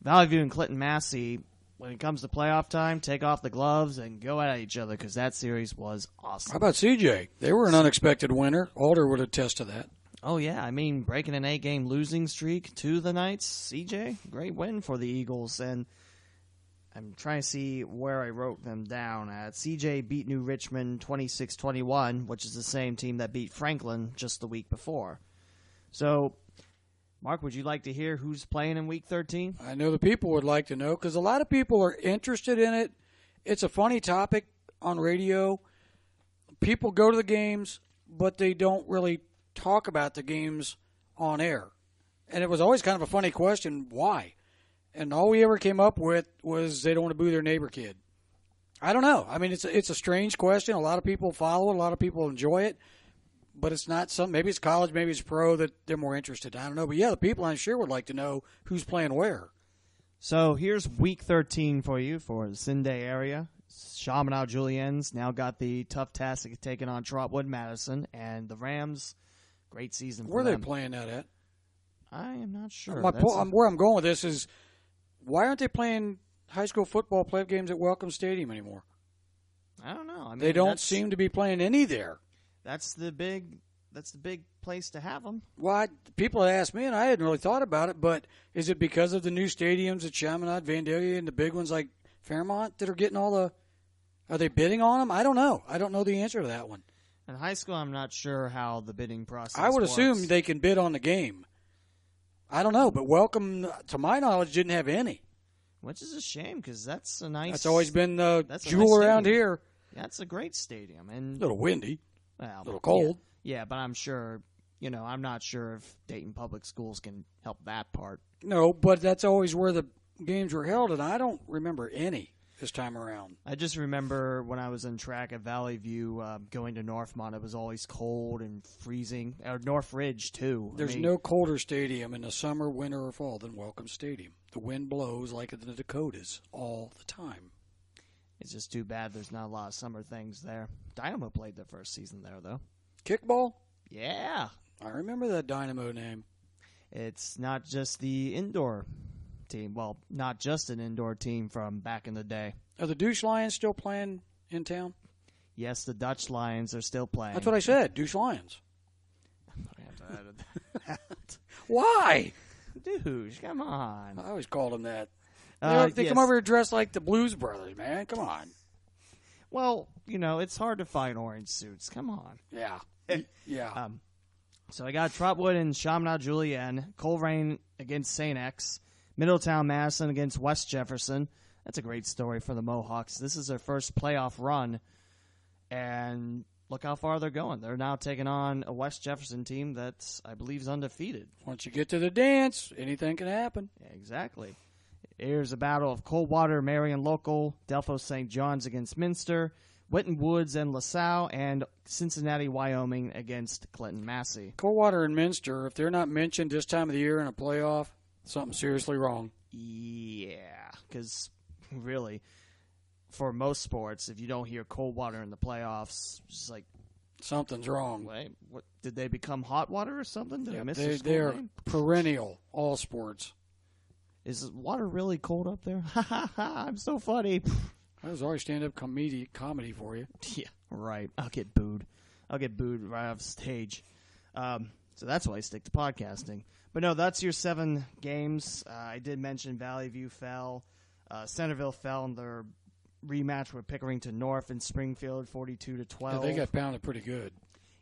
Speaker 1: Valley View and Clinton Massey, when it comes to playoff time, take off the gloves and go at each other because that series was awesome.
Speaker 2: How about CJ? They were an unexpected winner. Alder would attest to that.
Speaker 1: Oh, yeah. I mean, breaking an 8-game losing streak to the Knights. CJ, great win for the Eagles. And I'm trying to see where I wrote them down at. CJ beat New Richmond 26-21, which is the same team that beat Franklin just the week before. So, Mark, would you like to hear who's playing in Week 13?
Speaker 2: I know the people would like to know because a lot of people are interested in it. It's a funny topic on radio. people go to the games, but they don't really talk about the games on air. And it was always kind of a funny question, why? And all we ever came up with was they don't want to boo their neighbor kid. I don't know. I mean, it's a strange question. A lot of people follow it. A lot of people enjoy it. But it's not some. Maybe it's college, maybe it's pro that they're more interested. I don't know. But, yeah, the people I'm sure would like to know who's playing where.
Speaker 1: So here's Week 13 for you for the Cinday area. Chaminade Juliennes now got the tough task of taking on Trotwood Madison. And the Rams, great season for them.
Speaker 2: Where are they playing that at?
Speaker 1: I am not sure.
Speaker 2: Where I'm going with this is, why aren't they playing high school football playoff games at Welcome Stadium anymore?
Speaker 1: I don't know. I mean,
Speaker 2: they don't seem to be playing any there.
Speaker 1: That's the big place to have them.
Speaker 2: Well, people had asked me, and I hadn't really thought about it, but is it because of the new stadiums at Chaminade, Vandalia, and the big ones like Fairmont that are getting all the – are they bidding on them? I don't know. I don't know the answer to that one.
Speaker 1: In high school, I'm not sure how the bidding process
Speaker 2: I would
Speaker 1: works.
Speaker 2: assume they can bid on the game. I don't know, but Welcome, to my knowledge, didn't have any.
Speaker 1: Which is a shame because that's a nice –
Speaker 2: That's always been the jewel around here.
Speaker 1: That's a great stadium. And
Speaker 2: a little windy.
Speaker 1: Well,
Speaker 2: a little cold.
Speaker 1: Yeah, but I'm sure, I'm not sure if Dayton Public Schools can help that part.
Speaker 2: No, but that's always where the games were held, and I don't remember any this time around.
Speaker 1: I just remember when I was in track at Valley View going to Northmont, it was always cold and freezing. Or North Ridge, too.
Speaker 2: There's no colder stadium in the summer, winter, or fall than Welcome Stadium. The wind blows like in the Dakotas all the time.
Speaker 1: It's just too bad there's not a lot of summer things there. Dynamo played their first season there, though.
Speaker 2: Kickball?
Speaker 1: Yeah.
Speaker 2: I remember that Dynamo name.
Speaker 1: It's not just the indoor team. Well, not just an indoor team from back in the day.
Speaker 2: Are the Douche Lions still playing in town?
Speaker 1: Yes, the Dutch Lions are still playing.
Speaker 2: That's what I said, Douche Lions.
Speaker 1: I have to edit that.
Speaker 2: Why?
Speaker 1: Douche, come on.
Speaker 2: I always called them that. They come over here dressed like the Blues Brothers, man. Come on.
Speaker 1: Well, it's hard to find orange suits. Come on.
Speaker 2: Yeah. Yeah.
Speaker 1: So I got Trotwood and Chaminade Julienne, Coleraine against St. X, Middletown Madison against West Jefferson. That's a great story for the Mohawks. This is their first playoff run, and look how far they're going. They're now taking on a West Jefferson team that I believe is undefeated.
Speaker 2: Once you get to the dance, anything can happen.
Speaker 1: Yeah, exactly. Here's a battle of Coldwater, Marion Local, Delphos St. John's against Minster, Winton Woods and LaSalle, and Cincinnati, Wyoming against Clinton Massey.
Speaker 2: Coldwater and Minster, if they're not mentioned this time of the year in a playoff, something's seriously wrong.
Speaker 1: Yeah, because really, for most sports, if you don't hear Coldwater in the playoffs, it's like
Speaker 2: something's wrong.
Speaker 1: Wait, what? Did they become hot water or something? Did I miss their school
Speaker 2: They're
Speaker 1: name?
Speaker 2: perennial, all sports.
Speaker 1: Is water really cold up there? Ha ha ha! I'm so funny.
Speaker 2: That was always stand-up comedy for you.
Speaker 1: Yeah, right. I'll get booed. Right off stage. So that's why I stick to podcasting. But no, that's your 7 games. I did mention Valley View fell. Centerville fell in their rematch with Pickerington North in Springfield, 42-12.
Speaker 2: Yeah, they got pounded pretty good.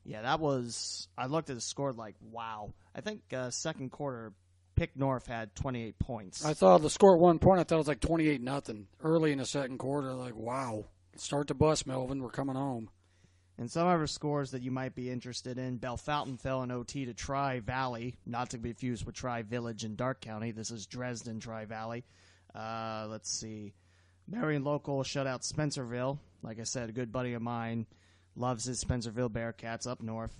Speaker 1: Yeah, that was. I looked at the score like, wow. I think second quarter, Pick North had 28 points.
Speaker 2: I thought the score at one point, I thought it was like 28-0 early in the second quarter. Like, wow. Start the bus, Melvin. We're coming home.
Speaker 1: And some other scores that you might be interested in, Bellefontaine fell in OT to Tri-Valley, not to be confused with Tri-Village in Dark County. This is Dresden Tri-Valley. Let's see. Marion Local shut out Spencerville. Like I said, a good buddy of mine loves his Spencerville Bearcats up north.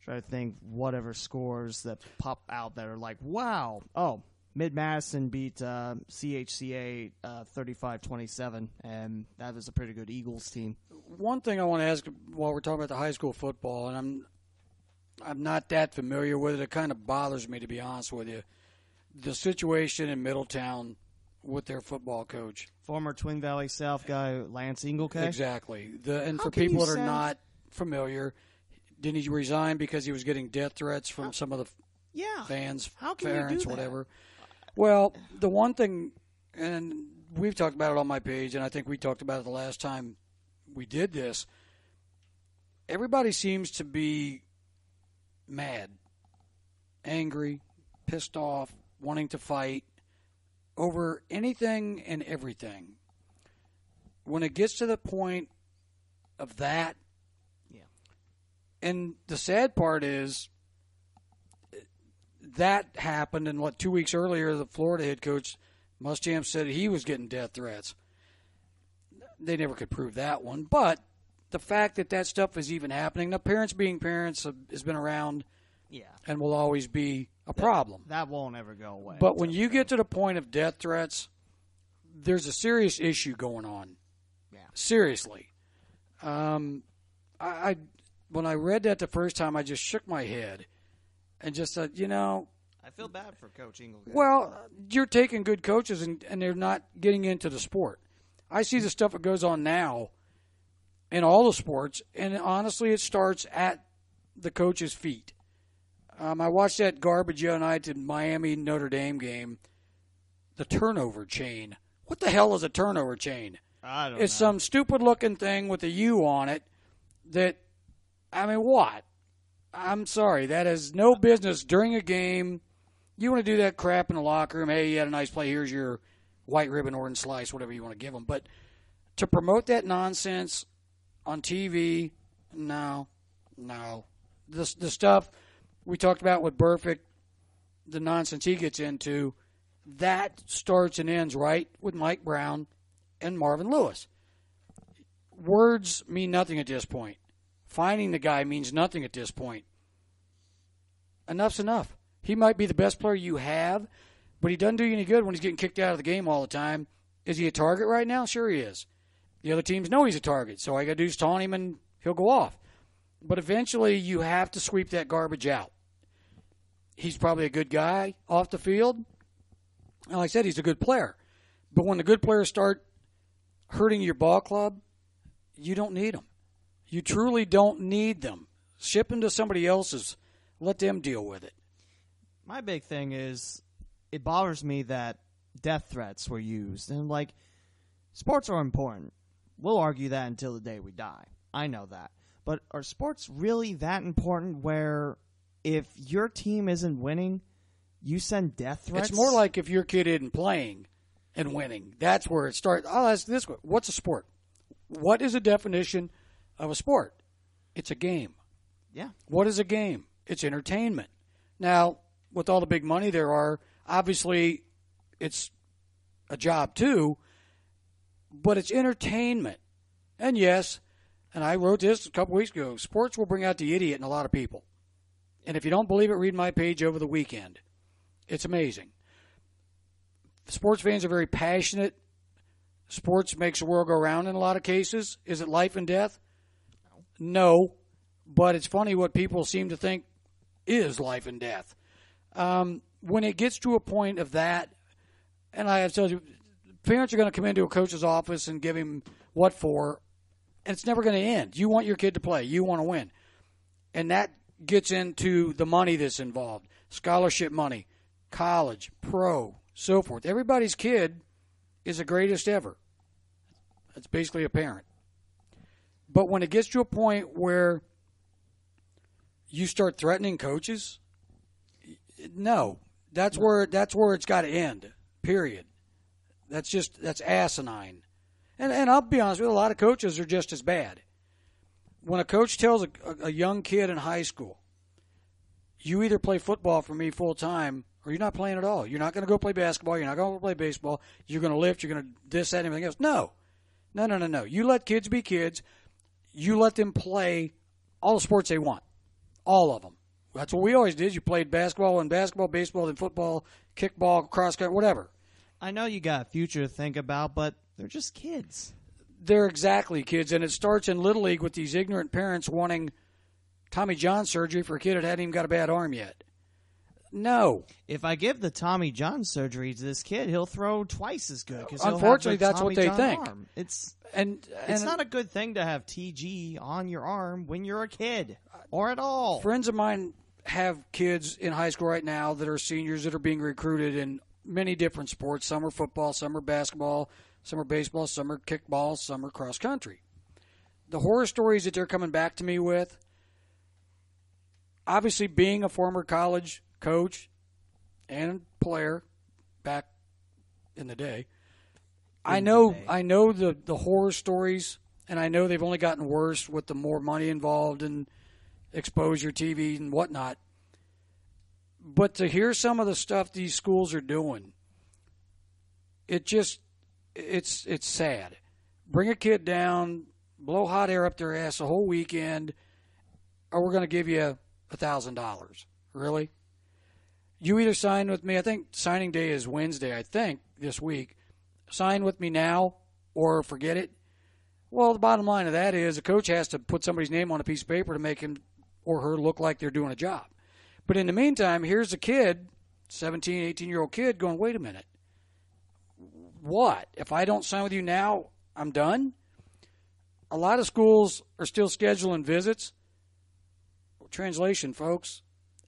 Speaker 1: Try to think whatever scores that pop out that are like, wow. Oh, Mid-Madison beat CHCA 35-27, and that was a pretty good Eagles team.
Speaker 2: One thing I want to ask while we're talking about the high school football, and I'm not that familiar with it. It kind of bothers me, to be honest with you. The situation in Middletown with their football coach.
Speaker 1: Former Twin Valley South guy, Lance Engelke?
Speaker 2: Exactly. And for people that are not familiar, didn't he resign because he was getting death threats from some of the fans, parents, whatever? Well, the one thing, and we've talked about it on my page, and I think we talked about it the last time we did this, everybody seems to be mad, angry, pissed off, wanting to fight over anything and everything. When it gets to the point of that, And the sad part is that happened, and 2 weeks earlier, the Florida head coach, Muschamp, said he was getting death threats. They never could prove that one. But the fact that that stuff is even happening, now parents being parents has been around and will always be a problem.
Speaker 1: That won't ever go away.
Speaker 2: But when you get to the point of death threats, there's a serious issue going on.
Speaker 1: Yeah.
Speaker 2: Seriously. I when I read that the first time, I just shook my head and just said,
Speaker 1: I feel bad for Coach Inglewood.
Speaker 2: Well, you're taking good coaches and they're not getting into the sport. I see the stuff that goes on now in all the sports, and honestly, it starts at the coach's feet. I watched that garbage the other night in Miami-Notre Dame game, the turnover chain. What the hell is a turnover chain?
Speaker 1: I don't know.
Speaker 2: It's some stupid-looking thing with a U on it that, what? I'm sorry. That has no business during a game. You want to do that crap in the locker room. Hey, you had a nice play. Here's your white ribbon, orange slice, whatever you want to give them. But to promote that nonsense on TV, no. The stuff we talked about with Burfict, the nonsense he gets into, that starts and ends right with Mike Brown and Marvin Lewis. Words mean nothing at this point. Finding the guy means nothing at this point. Enough's enough. He might be the best player you have, but he doesn't do you any good when he's getting kicked out of the game all the time. Is he a target right now? Sure he is. The other teams know he's a target, so all you got to do is taunt him and he'll go off. But eventually you have to sweep that garbage out. He's probably a good guy off the field. And like I said, he's a good player. But when the good players start hurting your ball club, you don't need them. You truly don't need them. Ship them to somebody else's. Let them deal with it.
Speaker 1: My big thing is it bothers me that death threats were used. And, sports are important. We'll argue that until the day we die. I know that. But are sports really that important where if your team isn't winning, you send death threats?
Speaker 2: It's more like if your kid isn't playing and winning. That's where it starts. I'll ask this one. What's a sport? What is a definition of a sport? It's a game.
Speaker 1: Yeah.
Speaker 2: What is a game? It's entertainment. Now, with all the big money there are, obviously it's a job too, but it's entertainment. And yes, and I wrote this a couple weeks ago, sports will bring out the idiot in a lot of people. And if you don't believe it, read my page over the weekend. It's amazing. Sports fans are very passionate. Sports makes the world go round in a lot of cases. Is it life and death? No. But it's funny what people seem to think is life and death. When it gets to a point of that, and I have told you, parents are going to come into a coach's office and give him what for, and it's never going to end. You want your kid to play. You want to win. And that gets into the money that's involved. Scholarship money, college, pro, so forth. Everybody's kid is the greatest ever. It's basically a parent. But when it gets to a point where you start threatening coaches, no. That's where it's got to end, period. That's asinine. And I'll be honest with you, a lot of coaches are just as bad. When a coach tells a young kid in high school, you either play football for me full time or you're not playing at all. You're not going to go play basketball. You're not going to play baseball. You're going to lift. You're going to this, that, and everything else. No. You let kids be kids. You let them play all the sports they want. All of them. That's what we always did. You played basketball and basketball, baseball, then football, kickball, cross country, whatever.
Speaker 1: I know you got a future to think about, but they're just kids.
Speaker 2: They're exactly kids, and it starts in Little League with these ignorant parents wanting Tommy John surgery for a kid that hadn't even got a bad arm yet. No.
Speaker 1: If I give the Tommy John surgery to this kid, he'll throw twice as good.
Speaker 2: Unfortunately, that's what they think.
Speaker 1: Arm. It's not a good thing to have TG on your arm when you're a kid or at all.
Speaker 2: Friends of mine have kids in high school right now that are seniors that are being recruited in many different sports. Some are football, some are basketball, some are baseball, some are kickball, some are cross country. The horror stories that they're coming back to me with, obviously being a former college coach and player back in the day, I know the horror stories, and I know they've only gotten worse with the more money involved and exposure, TV, and whatnot. But to hear some of the stuff these schools are doing, it's sad. Bring a kid down, blow hot air up their ass the whole weekend, or we're going to give you $1,000. Really? You either sign with me, I think signing day is Wednesday, I think, this week. Sign with me now or forget it. Well, the bottom line of that is a coach has to put somebody's name on a piece of paper to make him or her look like they're doing a job. But in the meantime, here's a kid, 17, 18-year-old kid, going, wait a minute. What? If I don't sign with you now, I'm done? A lot of schools are still scheduling visits. Translation, folks,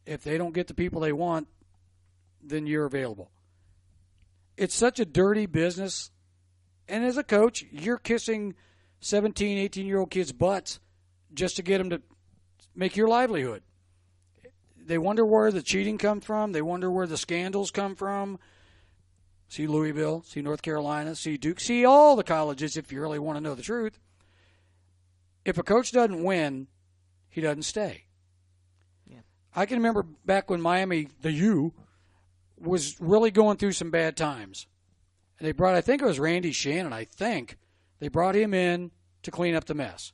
Speaker 2: if they don't get the people they want, then you're available. It's such a dirty business. And as a coach, you're kissing 17, 18-year-old kids' butts just to get them to make your livelihood. They wonder where the cheating comes from. They wonder where the scandals come from. See Louisville, see North Carolina, see Duke, see all the colleges if you really want to know the truth. If a coach doesn't win, he doesn't stay. Yeah. I can remember back when Miami, the U, was really going through some bad times. And they brought, I think it was Randy Shannon, they brought him in to clean up the mess.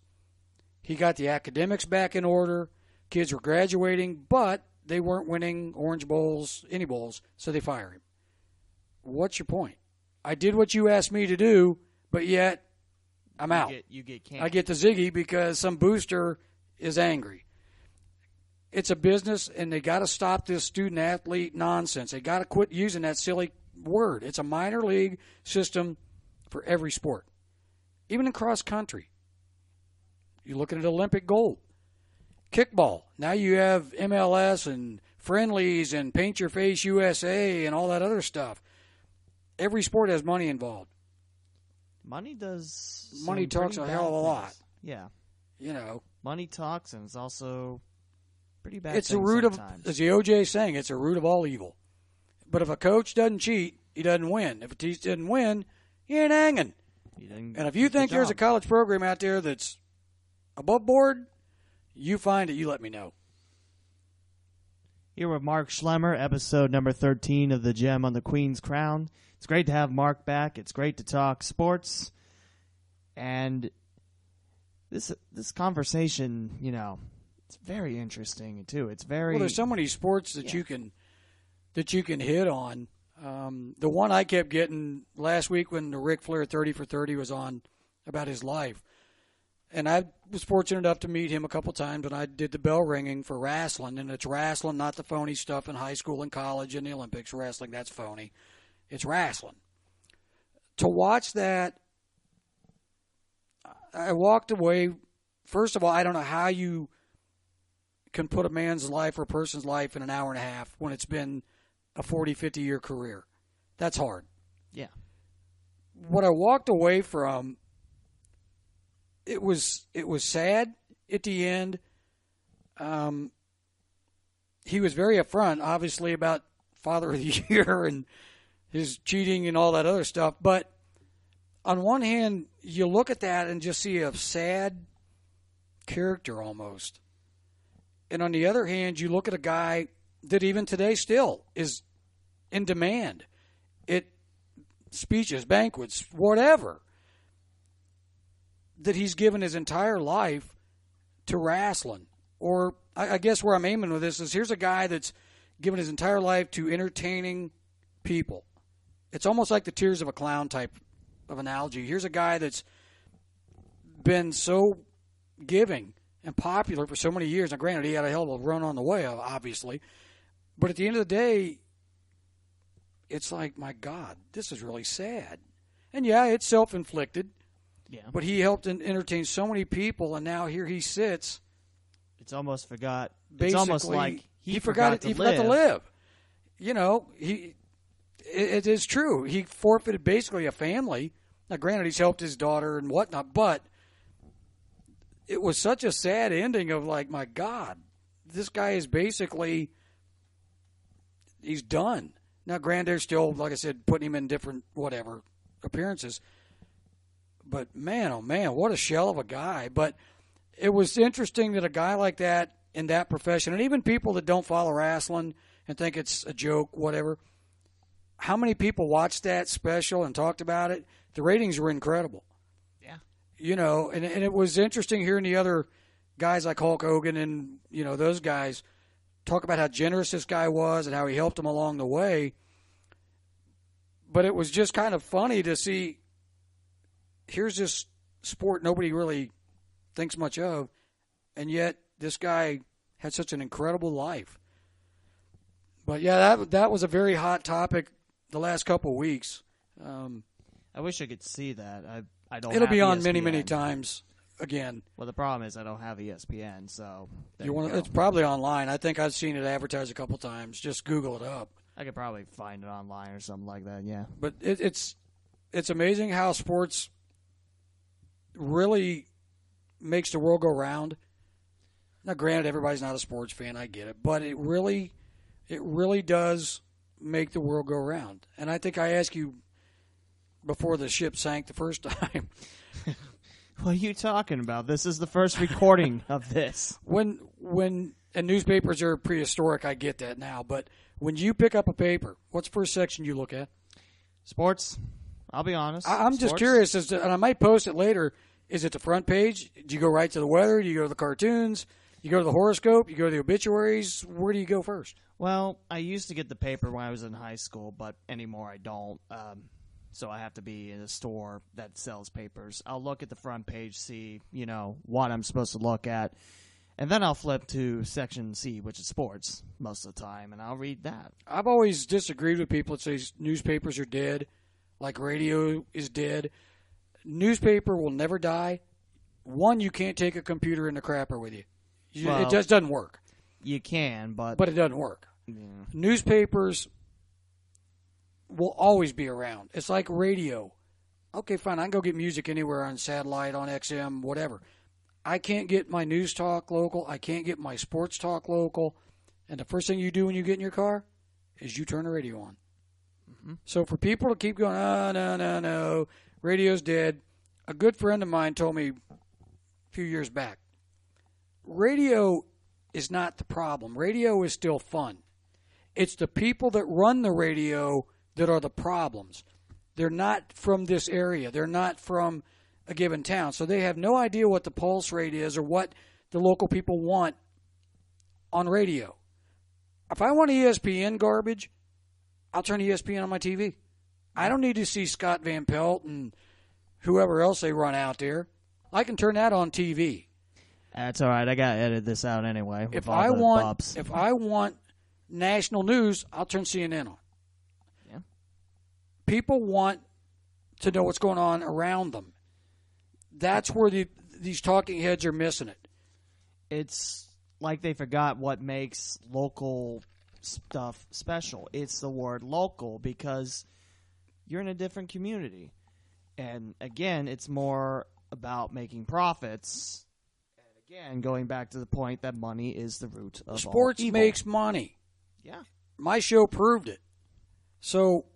Speaker 2: He got the academics back in order. Kids were graduating, but they weren't winning Orange Bowls, any bowls, so they fire him. What's your point? I did what you asked me to do, but yet I'm out.
Speaker 1: You get canned.
Speaker 2: I get the ziggy because some booster is angry. It's a business, and they got to stop this student-athlete nonsense. They got to quit using that silly word. It's a minor league system for every sport, even in cross country. You're looking at Olympic gold. Kickball. Now you have MLS and friendlies and Paint Your Face USA and all that other stuff. Every sport has money involved.
Speaker 1: Money does.
Speaker 2: Money talks a hell of a lot.
Speaker 1: Yeah.
Speaker 2: You know.
Speaker 1: Money talks, and it's also pretty bad.
Speaker 2: It's the root
Speaker 1: sometimes.
Speaker 2: as the OJ is saying, it's the root of all evil. But if a coach doesn't cheat, he doesn't win. If a team doesn't win, he ain't hanging. And if you think there's a college program out there that's above board, you find it, you let me know.
Speaker 1: Here with Mark Schlemmer, episode number 13 of The Gem on the Queen's Crown. It's great to have Mark back. It's great to talk sports. And this conversation, it's very interesting, too. It's very...
Speaker 2: Well, there's so many sports that you can hit on. The one I kept getting last week when the Ric Flair 30 for 30 was on about his life. And I was fortunate enough to meet him a couple times, and I did the bell ringing for wrestling. And it's wrestling, not the phony stuff in high school and college and the Olympics. Wrestling, that's phony. It's wrestling. To watch that, I walked away. First of all, I don't know how you can put a man's life or a person's life in an hour and a half when it's been a 40, 50-year career. That's hard.
Speaker 1: Yeah.
Speaker 2: What I walked away from, it was sad at the end. He was very upfront, obviously, about Father of the Year and his cheating and all that other stuff. But on one hand, you look at that and just see a sad character almost. And on the other hand, you look at a guy that even today still is in demand at speeches, banquets, whatever, that he's given his entire life to wrestling. Or I guess where I'm aiming with this is here's a guy that's given his entire life to entertaining people. It's almost like the Tears of a Clown type of analogy. Here's a guy that's been so giving and popular for so many years. Now, granted, he had a hell of a run on the way, obviously. But at the end of the day, it's like, my God, this is really sad. And, yeah, it's self-inflicted.
Speaker 1: Yeah.
Speaker 2: But he helped entertain so many people, and now here he sits.
Speaker 1: It's almost forgot.
Speaker 2: Basically,
Speaker 1: it's almost like he
Speaker 2: forgot to live. It is true. He forfeited basically a family. Now, granted, he's helped his daughter and whatnot, but it was such a sad ending of like, my God, this guy is basically, he's done. Now, granted, they're still, like I said, putting him in different whatever appearances. But, man, oh, man, what a shell of a guy. But it was interesting that a guy like that in that profession, and even people that don't follow wrestling and think it's a joke, whatever, how many people watched that special and talked about it? The ratings were incredible.
Speaker 1: Yeah.
Speaker 2: You know, and it was interesting hearing the other guys like Hulk Hogan and, you know, those guys talk about how generous this guy was and how he helped them along the way. But it was just kind of funny to see, here's this sport nobody really thinks much of, and yet this guy had such an incredible life. But yeah, that was a very hot topic the last couple of weeks.
Speaker 1: I wish I could see that. I don't.
Speaker 2: It'll
Speaker 1: have
Speaker 2: be on
Speaker 1: ESPN.
Speaker 2: many times again.
Speaker 1: Well, the problem is I don't have ESPN, so
Speaker 2: It's probably online. I think I've seen it advertised a couple times. Just Google it up.
Speaker 1: I could probably find it online or something like that. Yeah.
Speaker 2: But it's amazing how sports really makes the world go round. Now, granted, everybody's not a sports fan. I get it, but it really does make the world go round. And I think I asked you before the ship sank the first time.
Speaker 1: What are you talking about? This is the first recording of this.
Speaker 2: And newspapers are prehistoric, I get that now. But when you pick up a paper, what's the first section you look at?
Speaker 1: Sports. I'll be honest.
Speaker 2: I'm just curious, and I might post it later. Is it the front page? Do you go right to the weather? Do you go to the cartoons? You go to the horoscope? You go to the obituaries? Where do you go first?
Speaker 1: Well, I used to get the paper when I was in high school, but anymore I don't. So I have to be in a store that sells papers. I'll look at the front page, see, you know, what I'm supposed to look at, and then I'll flip to section C, which is sports most of the time, and I'll read that.
Speaker 2: I've always disagreed with people that say newspapers are dead, like radio is dead. Newspaper will never die. One, you can't take a computer in the crapper with you.
Speaker 1: Well,
Speaker 2: it just doesn't work.
Speaker 1: You can, but
Speaker 2: it doesn't work.
Speaker 1: Yeah.
Speaker 2: Newspapers will always be around. It's like radio. Okay, fine. I can go get music anywhere on satellite, on XM, whatever. I can't get my news talk local. I can't get my sports talk local. And the first thing you do when you get in your car is you turn the radio on. Mm-hmm. So for people to keep going, oh, no, radio's dead. A good friend of mine told me a few years back, radio is not the problem. Radio is still fun. It's the people that run the radio that are the problems. They're not from this area. They're not from a given town. So they have no idea what the pulse rate is or what the local people want on radio. If I want ESPN garbage, I'll turn ESPN on my TV. I don't need to see Scott Van Pelt and whoever else they run out there. I can turn that on TV.
Speaker 1: That's all right. I got to edit this out anyway.
Speaker 2: If I want national news, I'll turn CNN on.
Speaker 1: Yeah.
Speaker 2: People want to know what's going on around them. That's where these talking heads are missing it.
Speaker 1: It's like they forgot what makes local stuff special. It's the word local because you're in a different community. And again, it's more about making profits. And again, going back to the point that money is the root of
Speaker 2: sports
Speaker 1: all evil.
Speaker 2: Makes money.
Speaker 1: Yeah.
Speaker 2: My show proved it. So,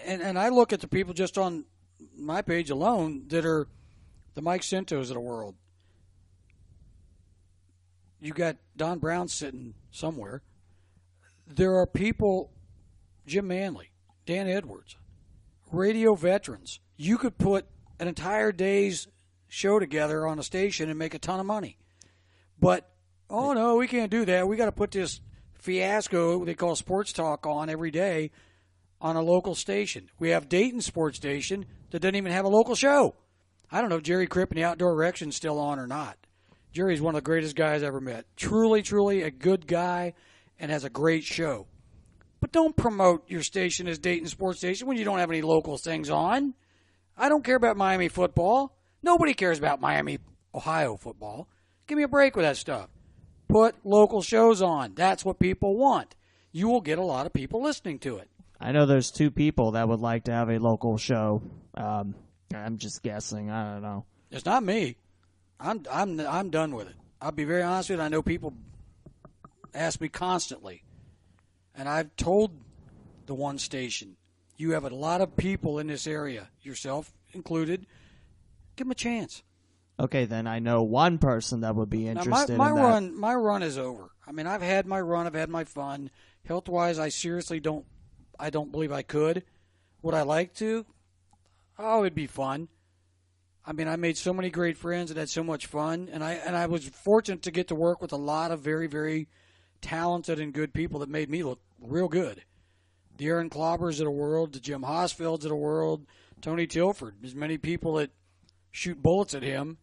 Speaker 2: and I look at the people just on my page alone that are the Mike Cintos of the world. You got Don Brown sitting somewhere. There are people, Jim Manley, Dan Edwards, radio veterans. You could put an entire day's show together on a station and make a ton of money. But, oh, no, we can't do that. We got to put this fiasco they call sports talk on every day on a local station. We have Dayton Sports Station that doesn't even have a local show. I don't know if Jerry Cripp and the Outdoor Erection's still on or not. Jerry's one of the greatest guys I ever met. Truly, truly a good guy and has a great show. But don't promote your station as Dayton Sports Station when you don't have any local things on. I don't care about Miami football. Nobody cares about Miami, Ohio football. Give me a break with that stuff. Put local shows on. That's what people want. You will get a lot of people listening to it.
Speaker 1: I know there's two people that would like to have a local show. I'm just guessing. I don't know.
Speaker 2: It's not me. I'm done with it. I'll be very honest with you. I know people ask me constantly. And I've told the one station, you have a lot of people in this area, yourself included. Give them a chance.
Speaker 1: Okay, then I know one person that would be interested
Speaker 2: my
Speaker 1: in that.
Speaker 2: my run is over. I mean, I've had my run. I've had my fun. Health-wise, I seriously don't believe I could. Would I like to? Oh, it'd be fun. I mean, I made so many great friends and had so much fun, and I was fortunate to get to work with a lot of very, very talented and good people that made me look real good. The Aaron Klobbers of the world, the Jim Hosfelds of the world, Tony Tilford. There's many people that shoot bullets at him.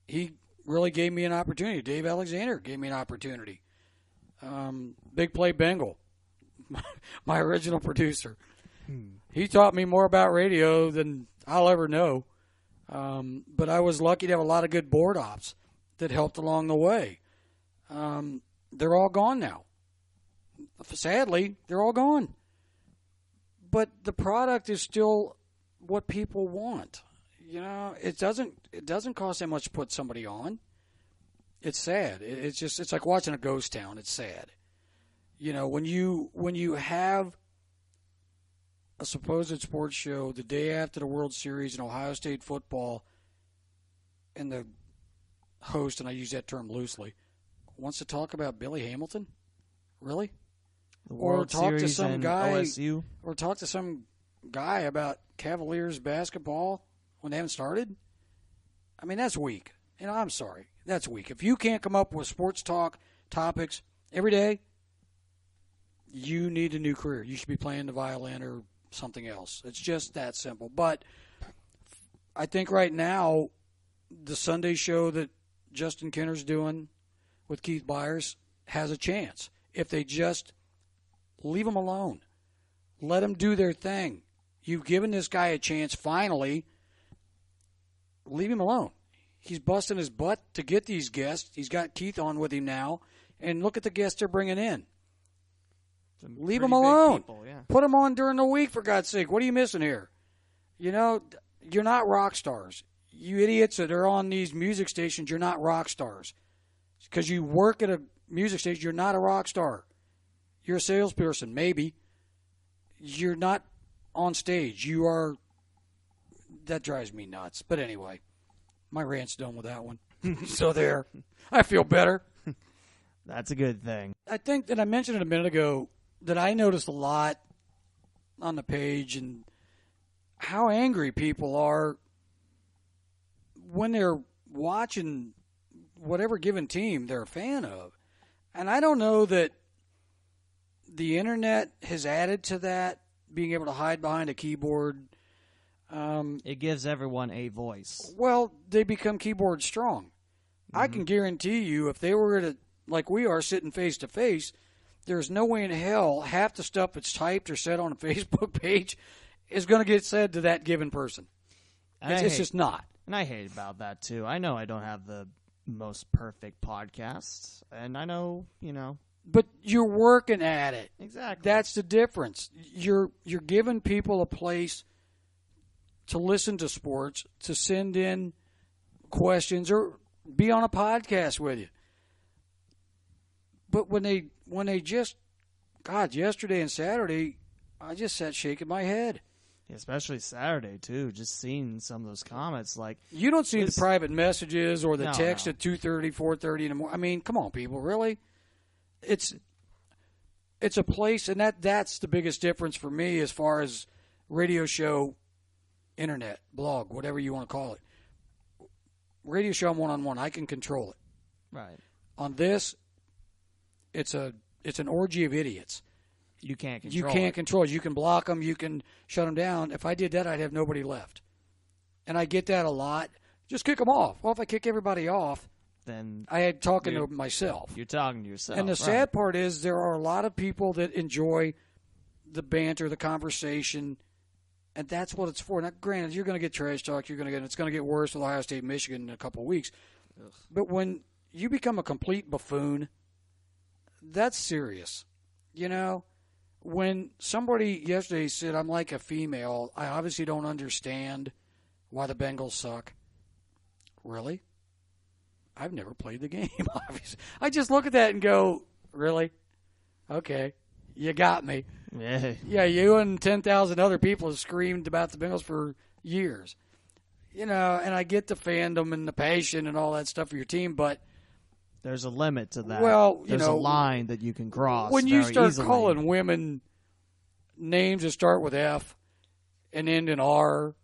Speaker 2: He really gave me an opportunity. Dave Alexander gave me an opportunity. Big Play Bengal, my original producer. He taught me more about radio than I'll ever know. But I was lucky to have a lot of good board ops that helped along the way. They're all gone now. Sadly, they're all gone. But the product is still what people want. You know, it doesn't cost that much to put somebody on. It's sad. It's like watching a ghost town. It's sad. You know, when you have a supposed sports show the day after the World Series in Ohio State football, and the host, and I use that term loosely, wants to talk about Billy Hamilton? Really?
Speaker 1: The World Series
Speaker 2: to some
Speaker 1: and
Speaker 2: guy,
Speaker 1: OSU?
Speaker 2: Or talk to some guy about Cavaliers basketball when they haven't started? I mean, that's weak. And I'm sorry. That's weak. If you can't come up with sports talk topics every day, you need a new career. You should be playing the violin or something else. It's just that simple. But I think right now, the Sunday show that Justin Kinner's doing with Keith Byers has a chance. If they just leave them alone. Let them do their thing. You've given this guy a chance finally. Leave him alone. He's busting his butt to get these guests. He's got Keith on with him now. And look at the guests they're bringing in. Leave them alone.
Speaker 1: People, yeah.
Speaker 2: Put them on during the week, for God's sake. What are you missing here? You know, you're not rock stars. You idiots that are on these music stations, you're not rock stars. Because you work at a music station, you're not a rock star. You're a salesperson, maybe. You're not on stage. You are. That drives me nuts. But anyway, my rant's done with that one. So there. I feel better.
Speaker 1: That's a good thing.
Speaker 2: I think that I mentioned it a minute ago that I noticed a lot on the page and how angry people are when they're watching whatever given team they're a fan of. And I don't know that the internet has added to that, being able to hide behind a keyboard.
Speaker 1: It gives everyone a voice.
Speaker 2: Well, they become keyboard strong. Mm-hmm. I can guarantee you if they were to, like we are, sitting face to face, there's no way in hell half the stuff that's typed or said on a Facebook page is going to get said to that given person. It's just not.
Speaker 1: And I hate about that, too. I know I don't have the most perfect podcasts, and I know, you know.
Speaker 2: But you're working at it.
Speaker 1: Exactly.
Speaker 2: That's the difference. You're giving people a place to listen to sports, to send in questions, or be on a podcast with you. But when they just, God, yesterday and Saturday, I just sat shaking my head.
Speaker 1: Especially Saturday, too, just seeing some of those comments. Like,
Speaker 2: you don't see the private messages or the text
Speaker 1: no.
Speaker 2: at 2:30, 4:30 in the morning. I mean, come on, people, really? It's a place, and that's the biggest difference for me as far as radio show, internet, blog, whatever you want to call it. Radio show, I'm one-on-one. I can control it.
Speaker 1: Right.
Speaker 2: On this, it's an orgy of idiots.
Speaker 1: You can't control
Speaker 2: You can't control it. You can block them. You can shut them down. If I did that, I'd have nobody left. And I get that a lot. Just kick them off. Well, if I kick everybody off,
Speaker 1: then
Speaker 2: I had talking to myself.
Speaker 1: You're talking to yourself.
Speaker 2: And the sad part is there are a lot of people that enjoy the banter, the conversation, and that's what it's for. Now, granted, you're going to get trash talk. It's going to get worse with Ohio State, Michigan in a couple of weeks. Ugh. But when you become a complete buffoon, that's serious. You know, when somebody yesterday said, I'm like a female, I obviously don't understand why the Bengals suck. Really? I've never played the game, obviously. I just look at that and go, really? Okay. You got me. Yeah, you and 10,000 other people have screamed about the Bengals for years. and I get the fandom and the passion and all that stuff for your team, but
Speaker 1: there's a limit to that.
Speaker 2: Well,
Speaker 1: there's a line that you can cross
Speaker 2: when you
Speaker 1: very
Speaker 2: start
Speaker 1: easily.
Speaker 2: calling women names that start with F and end in R,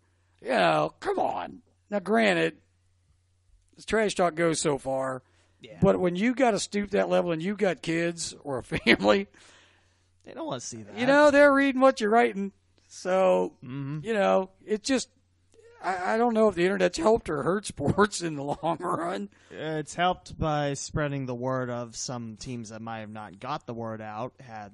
Speaker 2: come on. Now, granted, trash talk goes so far, but when you got to stoop that level and you got kids or a family,
Speaker 1: they don't want to see that.
Speaker 2: They're reading what you're writing. So, it just, I don't know if the internet's helped or hurt sports in the long run.
Speaker 1: It's helped by spreading the word of some teams that might have not got the word out.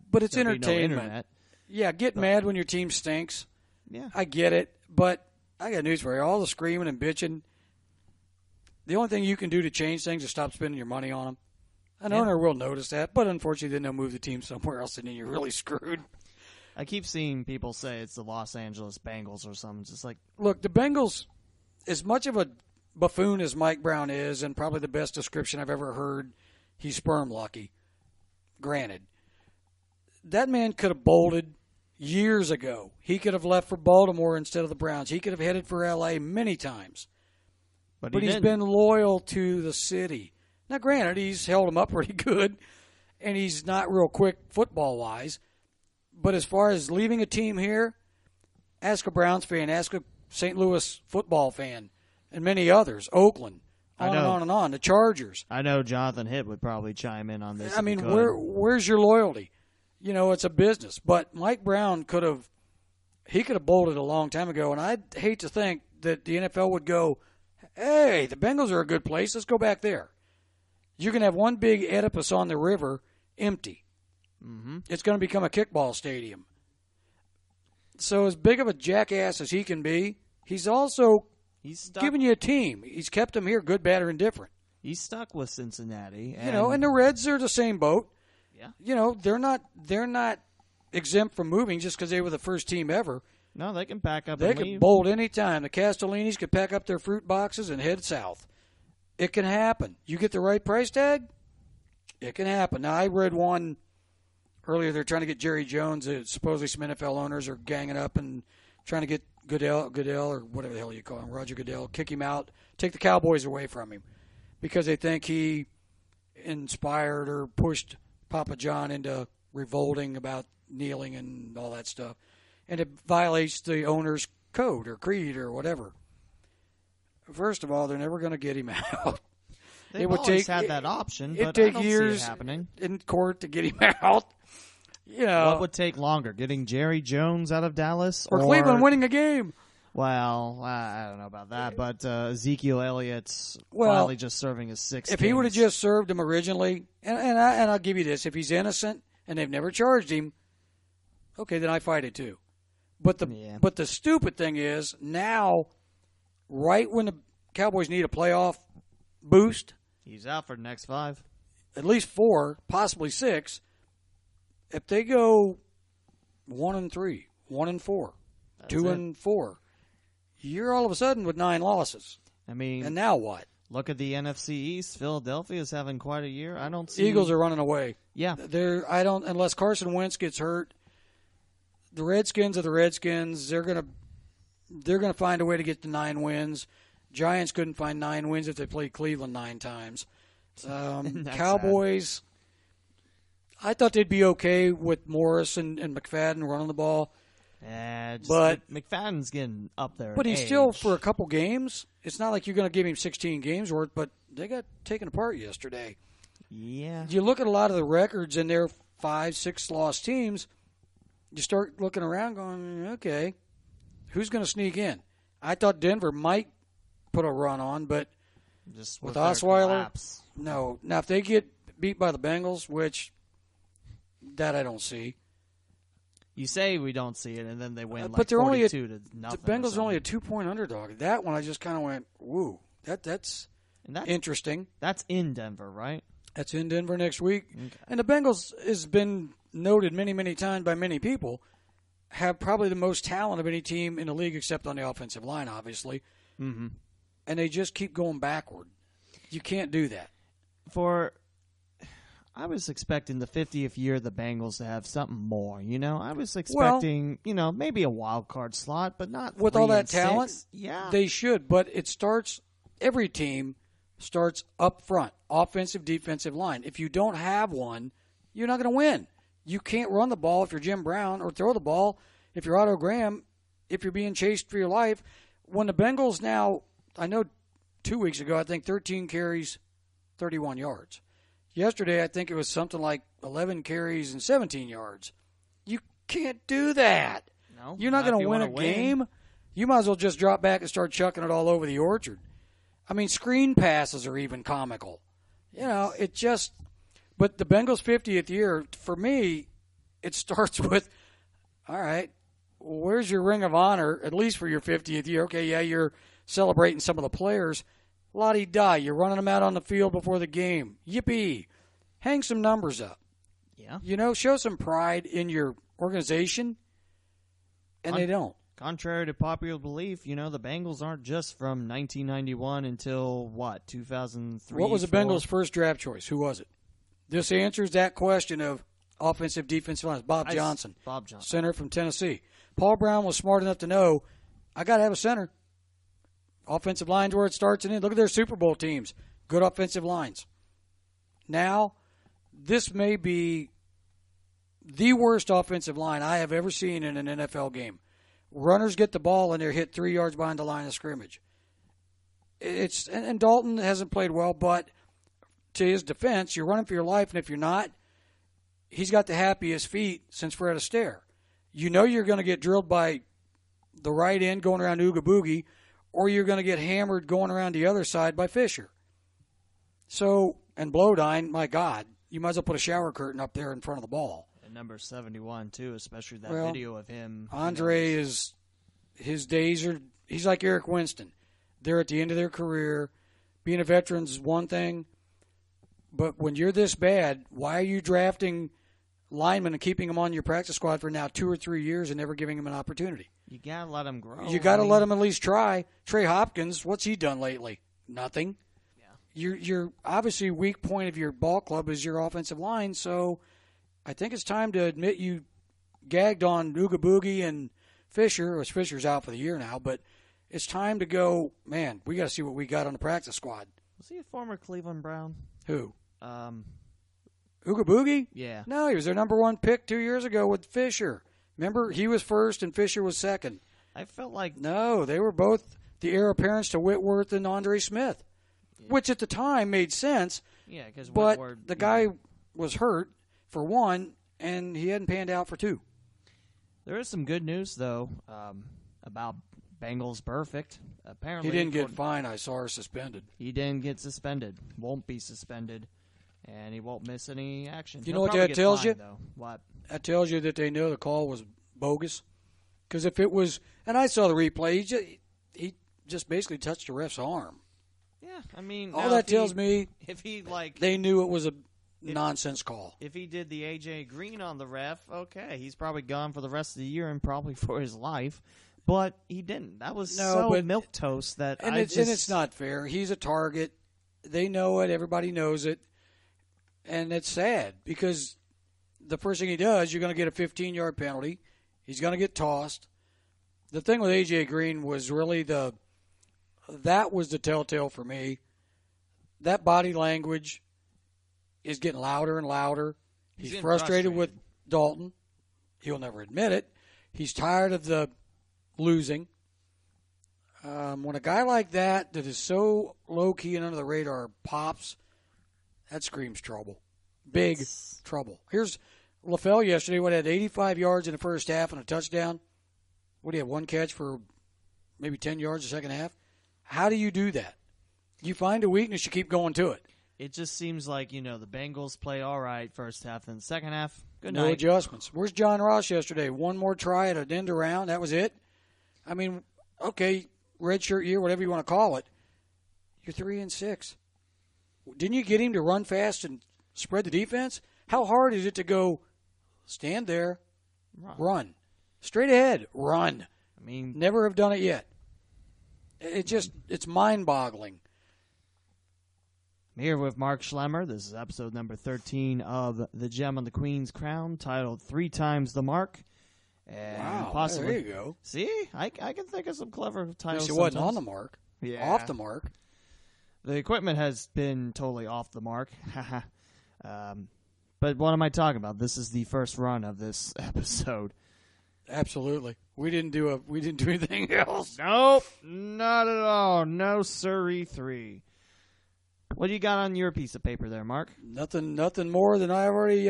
Speaker 2: But it's
Speaker 1: entertainment.
Speaker 2: No internet. Yeah, get mad when your team stinks.
Speaker 1: Yeah.
Speaker 2: I get it, but I got news for you. All the screaming and bitching, the only thing you can do to change things is stop spending your money on them. An owner will notice that, but unfortunately then they'll move the team somewhere else and then you're really screwed.
Speaker 1: I keep seeing people say it's the Los Angeles Bengals or something. It's just like,
Speaker 2: look, the Bengals, as much of a buffoon as Mike Brown is, and probably the best description I've ever heard, he's sperm lucky. Granted. That man could have bolted years ago. He could have left for Baltimore instead of the Browns. He could have headed for L.A. many times. But he's been loyal to the city. Now, granted, he's held him up pretty good, and he's not real quick football-wise. But as far as leaving a team here, ask a Browns fan, ask a St. Louis football fan, and many others, Oakland, on and on and on, the Chargers.
Speaker 1: I know Jonathan Hitt would probably chime in on this.
Speaker 2: I mean, where's your loyalty? It's a business. But Mike Brown could have bolted a long time ago, and I'd hate to think that the NFL would go, hey, the Bengals are a good place, let's go back there. You're going to have one big Oedipus on the river empty.
Speaker 1: Mm-hmm.
Speaker 2: It's going to become a kickball stadium. So as big of a jackass as he can be, he's also giving you a team. He's kept them here, good, bad, or indifferent.
Speaker 1: He's stuck with Cincinnati.
Speaker 2: And the Reds are the same boat.
Speaker 1: Yeah.
Speaker 2: They're not exempt from moving just because they were the first team ever.
Speaker 1: No, they can pack up
Speaker 2: They
Speaker 1: and
Speaker 2: can
Speaker 1: leave.
Speaker 2: bolt any time. The Castellinis could pack up their fruit boxes and head south. It can happen. You get the right price tag, it can happen. Now, I read one earlier. They're trying to get Jerry Jones. Supposedly some NFL owners are ganging up and trying to get Goodell, or whatever the hell you call him, Roger Goodell, kick him out, take the Cowboys away from him because they think he inspired or pushed Papa John into revolting about kneeling and all that stuff. And it violates the owner's code or creed or whatever. First of all, they're never going to get him out.
Speaker 1: They've always had that option, but
Speaker 2: it'd
Speaker 1: I
Speaker 2: take
Speaker 1: don't
Speaker 2: years
Speaker 1: see it happening.
Speaker 2: In court to get him out.
Speaker 1: What would take longer, getting Jerry Jones out of Dallas?
Speaker 2: Or Cleveland winning a game?
Speaker 1: Well, I don't know about that, but Ezekiel Elliott's finally just serving his 6
Speaker 2: If
Speaker 1: games.
Speaker 2: he would have just served him originally, and I'll give you this, if he's innocent and they've never charged him, okay, then I fight it too. But the stupid thing is now, right when the Cowboys need a playoff boost,
Speaker 1: he's out for the next 5.
Speaker 2: At least 4, possibly 6. If they go 1-3, 1-4, 2-4, you're all of a sudden with 9 losses.
Speaker 1: I mean,
Speaker 2: and now what?
Speaker 1: Look at the NFC East. Philadelphia is having quite a year. I don't see
Speaker 2: Eagles are running away.
Speaker 1: Yeah,
Speaker 2: unless Carson Wentz gets hurt. The Redskins are the Redskins. They're gonna find a way to get to 9 wins. Giants couldn't find 9 wins if they played Cleveland 9 times. Cowboys, sad. I thought they'd be okay with Morris and McFadden running the ball.
Speaker 1: But McFadden's getting up there.
Speaker 2: But he's still, for a couple games, it's not like you're going to give him 16 games worth, but they got taken apart yesterday.
Speaker 1: Yeah.
Speaker 2: You look at a lot of the records and they're 5-6 lost teams, you start looking around going, okay, who's going to sneak in? I thought Denver might put a run on, but
Speaker 1: just
Speaker 2: with Osweiler, no. Now, if they get beat by the Bengals, which that I don't see.
Speaker 1: You say we don't see it, and then they win
Speaker 2: but they're
Speaker 1: 42 to nothing.
Speaker 2: The Bengals are only a 2-point underdog. That one I just kind of went, woo, that's interesting.
Speaker 1: That's in Denver, right?
Speaker 2: That's in Denver next week.
Speaker 1: Okay.
Speaker 2: And the Bengals has been noted many, many times by many people, have probably the most talent of any team in the league except on the offensive line, obviously.
Speaker 1: Mm-hmm.
Speaker 2: And they just keep going backward. You can't do that.
Speaker 1: I was expecting the 50th year of the Bengals to have something more. I was expecting, maybe a wild card slot, but not
Speaker 2: with
Speaker 1: 3
Speaker 2: all that
Speaker 1: and
Speaker 2: talent.
Speaker 1: 6. Yeah,
Speaker 2: They should, but it starts. Every team starts up front, offensive, defensive line. If you don't have one, you're not going to win. You can't run the ball if you're Jim Brown, or throw the ball if you're Otto Graham, if you're being chased for your life. When the Bengals now, I know 2 weeks ago, I think 13 carries, 31 yards. Yesterday, I think it was something like 11 carries and 17 yards. You can't do that.
Speaker 1: No,
Speaker 2: you're not going to win a game. You might as well just drop back and start chucking it all over the orchard. I mean, screen passes are even comical. It just – but the Bengals' 50th year, for me, it starts with, all right, where's your ring of honor, at least for your 50th year? Okay, yeah, you're celebrating some of the players. La-di-da, you're running them out on the field before the game. Yippee. Hang some numbers up.
Speaker 1: Yeah.
Speaker 2: Show some pride in your organization, and they don't.
Speaker 1: Contrary to popular belief, the Bengals aren't just from 1991 until, 2003?
Speaker 2: What was the Bengals' first draft choice? Who was it? This answers that question of offensive, defensive lines. Bob Johnson. Center from Tennessee. Paul Brown was smart enough to know, I got to have a center. Offensive line's where it starts and ends. Look at their Super Bowl teams. Good offensive lines. Now, this may be the worst offensive line I have ever seen in an NFL game. Runners get the ball and they're hit 3 yards behind the line of scrimmage. And Dalton hasn't played well, but to his defense, you're running for your life, and if you're not, he's got the happiest feet since Fred Astaire. You're going to get drilled by the right end going around Ooga Boogie, or you're going to get hammered going around the other side by Fisher. So, and Blodine, my God, you might as well put a shower curtain up there in front of the ball.
Speaker 1: Number 71, too, especially that video of him.
Speaker 2: Andre his days are, he's like Eric Winston. They're at the end of their career. Being a veteran is one thing, but when you're this bad, why are you drafting linemen and keeping them on your practice squad for now 2 or 3 years and never giving them an opportunity?
Speaker 1: You got to let them grow.
Speaker 2: You got to let them at least try. Trey Hopkins, what's he done lately? Nothing. Yeah. You're obviously weak point of your ball club is your offensive line, so I think it's time to admit you gagged on Ooga Boogie and Fisher. Which Fisher's out for the year now, but it's time to go, man, we got to see what we got on the practice squad.
Speaker 1: Was he a former Cleveland Brown?
Speaker 2: Who? Ooga Boogie?
Speaker 1: Yeah.
Speaker 2: No, he was their number 1 pick 2 years ago with Fisher. Remember, he was first and Fisher was second.
Speaker 1: I felt like...
Speaker 2: No, they were both the heir apparents to Whitworth and Andre Smith, which at the time made sense.
Speaker 1: Yeah, because
Speaker 2: the guy was hurt for one, and he hadn't panned out for two.
Speaker 1: There is some good news, though, about Bengals Perfect. Apparently,
Speaker 2: he didn't get fined. I saw her suspended.
Speaker 1: He didn't get suspended. Won't be suspended, and he won't miss any action.
Speaker 2: You know what that tells you?
Speaker 1: Though. What?
Speaker 2: That tells you that they know the call was bogus. Because if it was, and I saw the replay, he just basically touched the ref's arm.
Speaker 1: Yeah, I mean,
Speaker 2: all that tells me
Speaker 1: if he
Speaker 2: they knew it was a nonsense call.
Speaker 1: If he did the A.J. Green on the ref, okay, he's probably gone for the rest of the year and probably for his life. But he didn't. That was milquetoast that
Speaker 2: and it's not fair. He's a target. They know it. Everybody knows it. And it's sad because the first thing he does, you're going to get a 15-yard penalty. He's going to get tossed. The thing with A.J. Green was really that was the telltale for me. That body language is getting louder and louder. He's frustrated with Dalton. He'll never admit it. He's tired of the losing. When a guy like that is so low-key and under the radar pops, that screams trouble. Big trouble. Here's LaFell yesterday, had 85 yards in the first half and a touchdown. What do you have, one catch for maybe 10 yards the second half? How do you do that? You find a weakness, you keep going to it.
Speaker 1: It just seems like, the Bengals play all right first half, and the second half, good
Speaker 2: night.
Speaker 1: No
Speaker 2: adjustments. Where's John Ross yesterday? One more try at an end around. That was it? I mean, okay, redshirt year, whatever you want to call it. You're 3-6. Didn't you get him to run fast and spread the defense? How hard is it to go stand there, run, straight ahead, run?
Speaker 1: I mean,
Speaker 2: never have done it yet. It's mind-boggling.
Speaker 1: here with Mark Schlemmer. This is episode number 13 of The Gem on the Queen's Crown, titled 3 Times the Mark. And
Speaker 2: wow,
Speaker 1: possibly,
Speaker 2: there you go.
Speaker 1: See, I can think of some clever titles.
Speaker 2: At least it wasn't on the mark.
Speaker 1: Yeah.
Speaker 2: Off the mark.
Speaker 1: The equipment has been totally off the mark. But what am I talking about? This is the first run of this episode.
Speaker 2: Absolutely. We didn't do anything else.
Speaker 1: Nope, not at all. No siree 3. What do you got on your piece of paper there, Mark?
Speaker 2: Nothing more than I already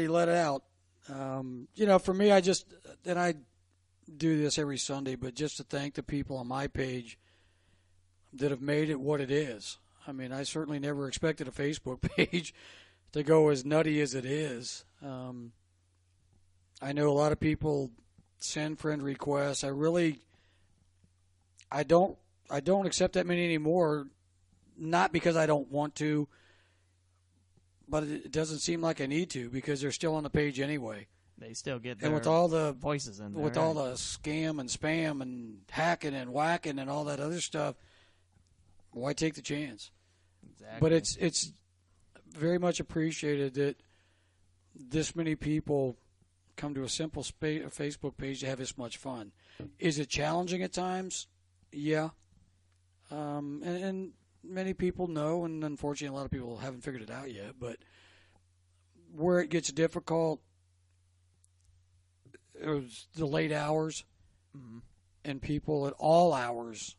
Speaker 2: let out. For me, I do this every Sunday, but just to thank the people on my page that have made it what it is. I mean, I certainly never expected a Facebook page to go as nutty as it is. I know a lot of people send friend requests. I don't accept that many anymore, not because I don't want to, but it doesn't seem like I need to because they're still on the page anyway.
Speaker 1: They still get their
Speaker 2: and with all the
Speaker 1: voices in there.
Speaker 2: With all the scam and spam and hacking and whacking and all that other stuff, why take the chance?
Speaker 1: Exactly.
Speaker 2: But it's very much appreciated that this many people come to a simple Facebook page to have this much fun. Is it challenging at times? Yeah. And many people know, and unfortunately a lot of people haven't figured it out yet, but where it gets difficult is the late hours, and people at all hours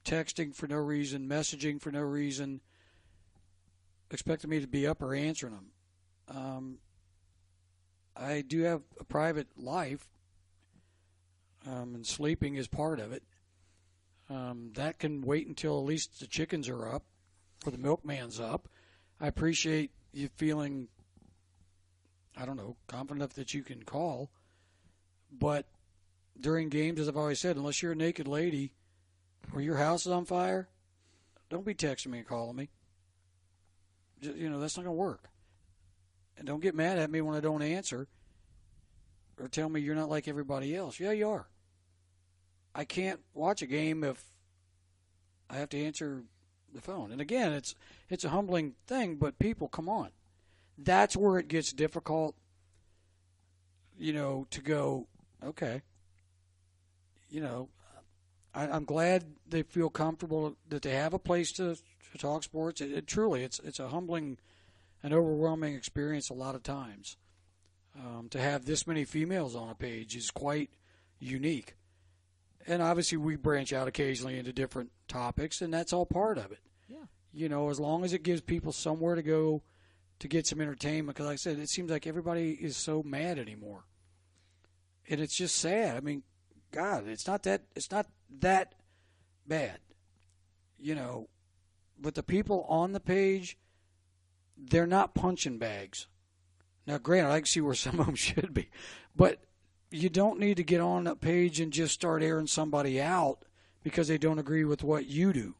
Speaker 2: texting for no reason, messaging for no reason, expecting me to be up or answering them. I do have a private life, and sleeping is part of it. That can wait until at least the chickens are up or the milkman's up. I appreciate you feeling, confident enough that you can call. But during games, as I've always said, unless you're a naked lady or your house is on fire, don't be texting me and calling me. Just, that's not going to work. And don't get mad at me when I don't answer or tell me you're not like everybody else. Yeah, you are. I can't watch a game if I have to answer the phone. And again, it's a humbling thing, but people, come on. That's where it gets difficult, to go, okay. I'm glad they feel comfortable that they have a place to talk sports. It truly, it's a humbling and overwhelming experience a lot of times. To have this many females on a page is quite unique. And obviously we branch out occasionally into different topics, and that's all part of it. Yeah. As long as it gives people somewhere to go to get some entertainment, because like I said, it seems like everybody is so mad anymore. And it's just sad. I mean, God, it's not that bad. But the people on the page, they're not punching bags. Now, granted, I can see where some of them should be, but you don't need to get on that page and just start airing somebody out because they don't agree with what you do.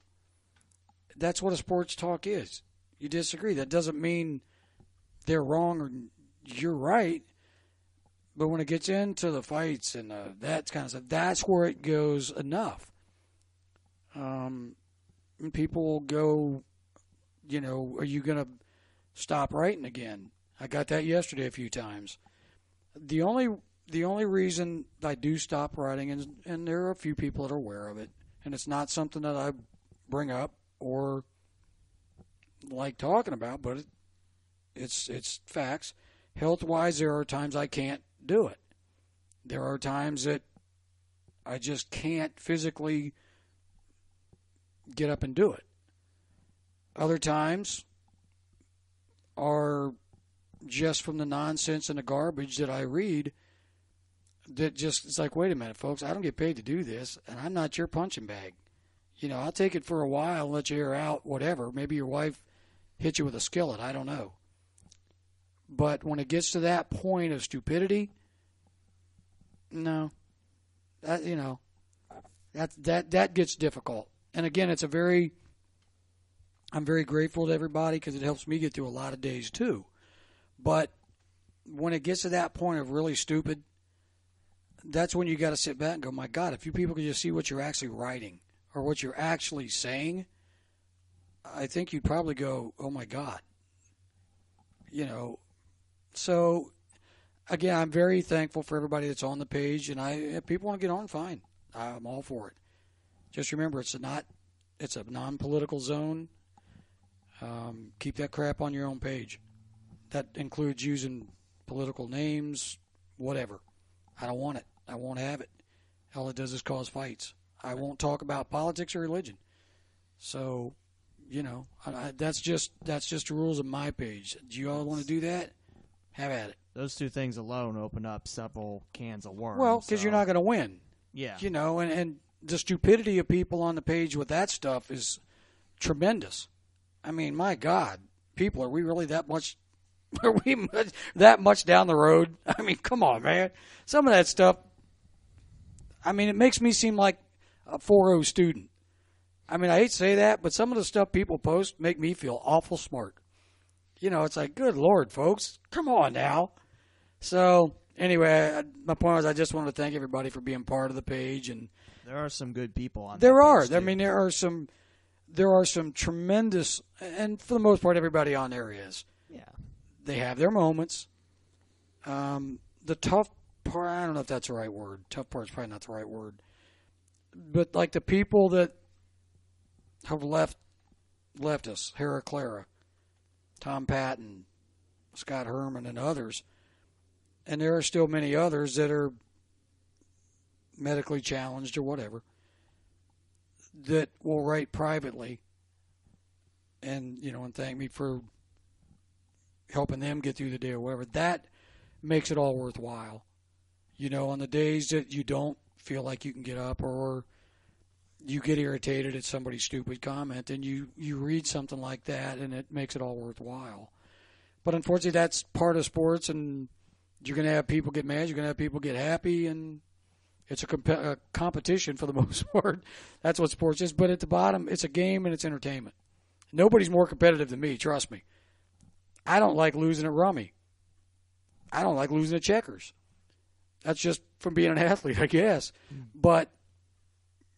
Speaker 2: That's what a sports talk is. You disagree. That doesn't mean they're wrong or you're right. But when it gets into the fights and that kind of stuff, that's where it goes enough. And people will go, are you going to stop writing again? I got that yesterday a few times. The only reason I do stop writing, and there are a few people that are aware of it, and it's not something that I bring up or like talking about, but it's facts. Health-wise, there are times I can't do it. There are times that I just can't physically get up and do it. Other times are just from the nonsense and the garbage that I read that just, it's like, wait a minute, folks, I don't get paid to do this, and I'm not your punching bag. I'll take it for a while and let you air out whatever. Maybe your wife hit you with a skillet. I don't know. But when it gets to that point of stupidity, no. That gets difficult. And again, I'm very grateful to everybody because it helps me get through a lot of days too. But when it gets to that point of really stupid, that's when you got to sit back and go, my God, if you people could just see what you're actually writing or what you're actually saying, I think you'd probably go, oh my God. So again, I'm very thankful for everybody that's on the page, and if people want to get on, fine. I'm all for it. Just remember, it's a non-political zone. Keep that crap on your own page. That includes using political names, whatever. I don't want it. I won't have it. All it does is cause fights. I won't talk about politics or religion. So, that's just the rules of my page. Do you all want to do that? Have at it.
Speaker 1: Those two things alone open up several cans of worms.
Speaker 2: Well, because you're not going to win.
Speaker 1: Yeah.
Speaker 2: And the stupidity of people on the page with that stuff is tremendous. I mean, my God, people, are we really that much? Are we that much down the road? I mean, come on, man. Some of that stuff, I mean, it makes me seem like a 4.0 student. I mean, I hate to say that, but some of the stuff people post make me feel awful smart. It's like, good Lord, folks, come on now. So, anyway, my point was I just want to thank everybody for being part of the page. And
Speaker 1: there are some good people on
Speaker 2: there.
Speaker 1: There
Speaker 2: are.
Speaker 1: Too.
Speaker 2: I mean, there are some tremendous, and for the most part, everybody on there is.
Speaker 1: Yeah.
Speaker 2: They have their moments. The tough part, I don't know if that's the right word. Tough part's probably not the right word. But like the people that have left us, Hera Clara, Tom Patton, Scott Herman, and others. And there are still many others that are medically challenged or whatever that will write privately and thank me for helping them get through the day or whatever. That makes it all worthwhile. On the days that you don't feel like you can get up or you get irritated at somebody's stupid comment, and you read something like that, and it makes it all worthwhile. But unfortunately, that's part of sports, and you're going to have people get mad, you're going to have people get happy, and it's a competition for the most part. That's what sports is. But at the bottom, it's a game and it's entertainment. Nobody's more competitive than me, trust me. I don't like losing at rummy. I don't like losing at checkers. That's just from being an athlete, I guess. But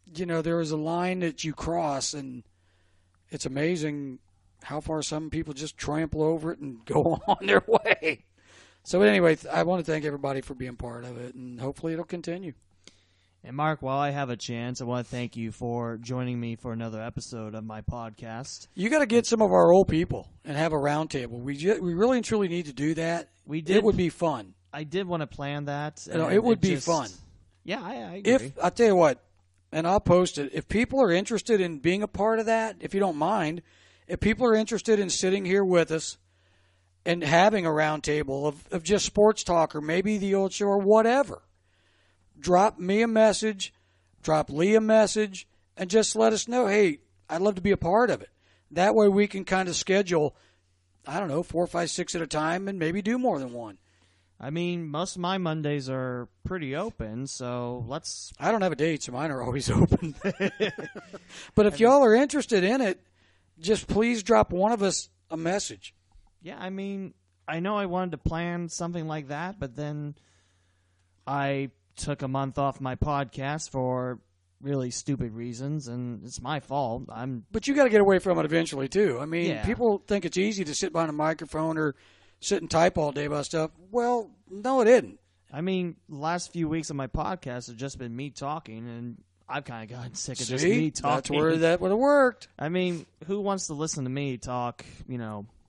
Speaker 2: there is a line that you cross, and it's amazing how far some people just trample over it and go on their way. So anyway, I want to thank everybody for being part of it, and hopefully it'll continue.
Speaker 1: And Mark, while I have a chance, I want to thank you for joining me for another episode of my podcast.
Speaker 2: You got to get some of our old people and have a roundtable. We really and truly need to do that.
Speaker 1: We did.
Speaker 2: It would be fun.
Speaker 1: I did want to plan that.
Speaker 2: It would be fun.
Speaker 1: Yeah, I agree.
Speaker 2: I'll tell you what, and I'll post it. If people are interested in being a part of that, if you don't mind, if people are interested in sitting here with us and having a roundtable of just sports talk or maybe the old show or whatever, drop me a message, drop Lee a message, and just let us know, hey, I'd love to be a part of it. That way we can kind of schedule, 4, 5, 6 at a time and maybe do more than one.
Speaker 1: I mean, most of my Mondays are pretty open, so let's...
Speaker 2: I don't have a date, so mine are always open. But if y'all are interested in it, just please drop one of us a message.
Speaker 1: Yeah, I mean, I know I wanted to plan something like that, but then I took a month off my podcast for really stupid reasons, and it's my fault.
Speaker 2: But you got to get away from it eventually, too. I mean,
Speaker 1: Yeah.
Speaker 2: People think it's easy to sit behind a microphone or sit and type all day about stuff. Well, no, it isn't.
Speaker 1: I mean, the last few weeks of my podcast have just been me talking, and I've kind of gotten sick of just me talking.
Speaker 2: That's where that would have worked.
Speaker 1: I mean, who wants to listen to me talk,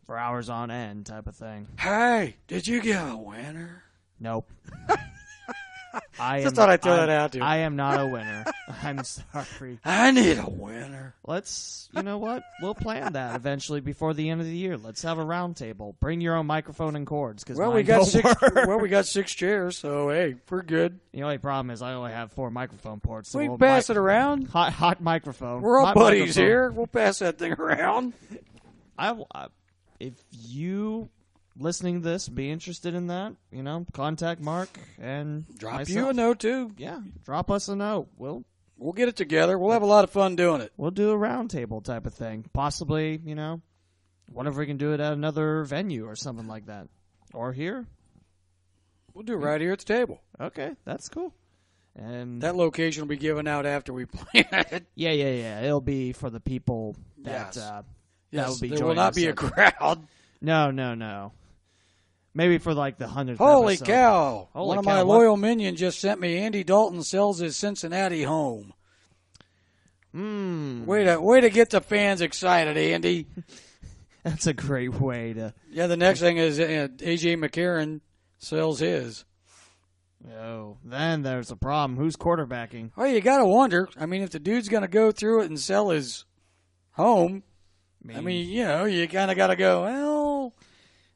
Speaker 1: for hours on end type of thing?
Speaker 2: Hey, did you get a winner?
Speaker 1: Nope.
Speaker 2: Just thought I'd throw that out to you.
Speaker 1: I am not a winner. I'm sorry.
Speaker 2: I need a winner.
Speaker 1: You know what? We'll plan that eventually before the end of the year. Let's have a round table. Bring your own microphone and cords.
Speaker 2: We got 6 chairs, so hey, we're good.
Speaker 1: The only problem is I only have 4 microphone ports. So
Speaker 2: we can pass it around.
Speaker 1: Hot microphone.
Speaker 2: We're all
Speaker 1: hot
Speaker 2: buddies
Speaker 1: microphone.
Speaker 2: here. We'll pass that thing around.
Speaker 1: If you listening to this be interested in that, contact Mark and
Speaker 2: drop
Speaker 1: myself.
Speaker 2: you a note too.
Speaker 1: Yeah, drop us a note. We'll
Speaker 2: get it together. We'll have a lot of fun doing it.
Speaker 1: We'll do a round table type of thing. Possibly, what if we can do it at another venue or something like that, or here.
Speaker 2: We'll do it right here at the table.
Speaker 1: Okay, that's cool. And
Speaker 2: that location will be given out after we play it.
Speaker 1: Yeah. It'll be for the people that that will be
Speaker 2: there
Speaker 1: joining
Speaker 2: will not
Speaker 1: us
Speaker 2: be a
Speaker 1: at-
Speaker 2: crowd.
Speaker 1: No. Maybe for like the 100th
Speaker 2: Holy
Speaker 1: episode.
Speaker 2: cow.
Speaker 1: Holy
Speaker 2: One of
Speaker 1: cow,
Speaker 2: my
Speaker 1: what-
Speaker 2: loyal minions just sent me Andy Dalton sells his Cincinnati home. Way to get the fans excited, Andy.
Speaker 1: That's a great way to.
Speaker 2: Yeah, the next thing is A.J. McCarron sells his.
Speaker 1: Oh, then there's a problem. Who's quarterbacking?
Speaker 2: Well, you got to wonder. I mean, if the dude's going to go through it and sell his home, I mean, you kind of got to go, well,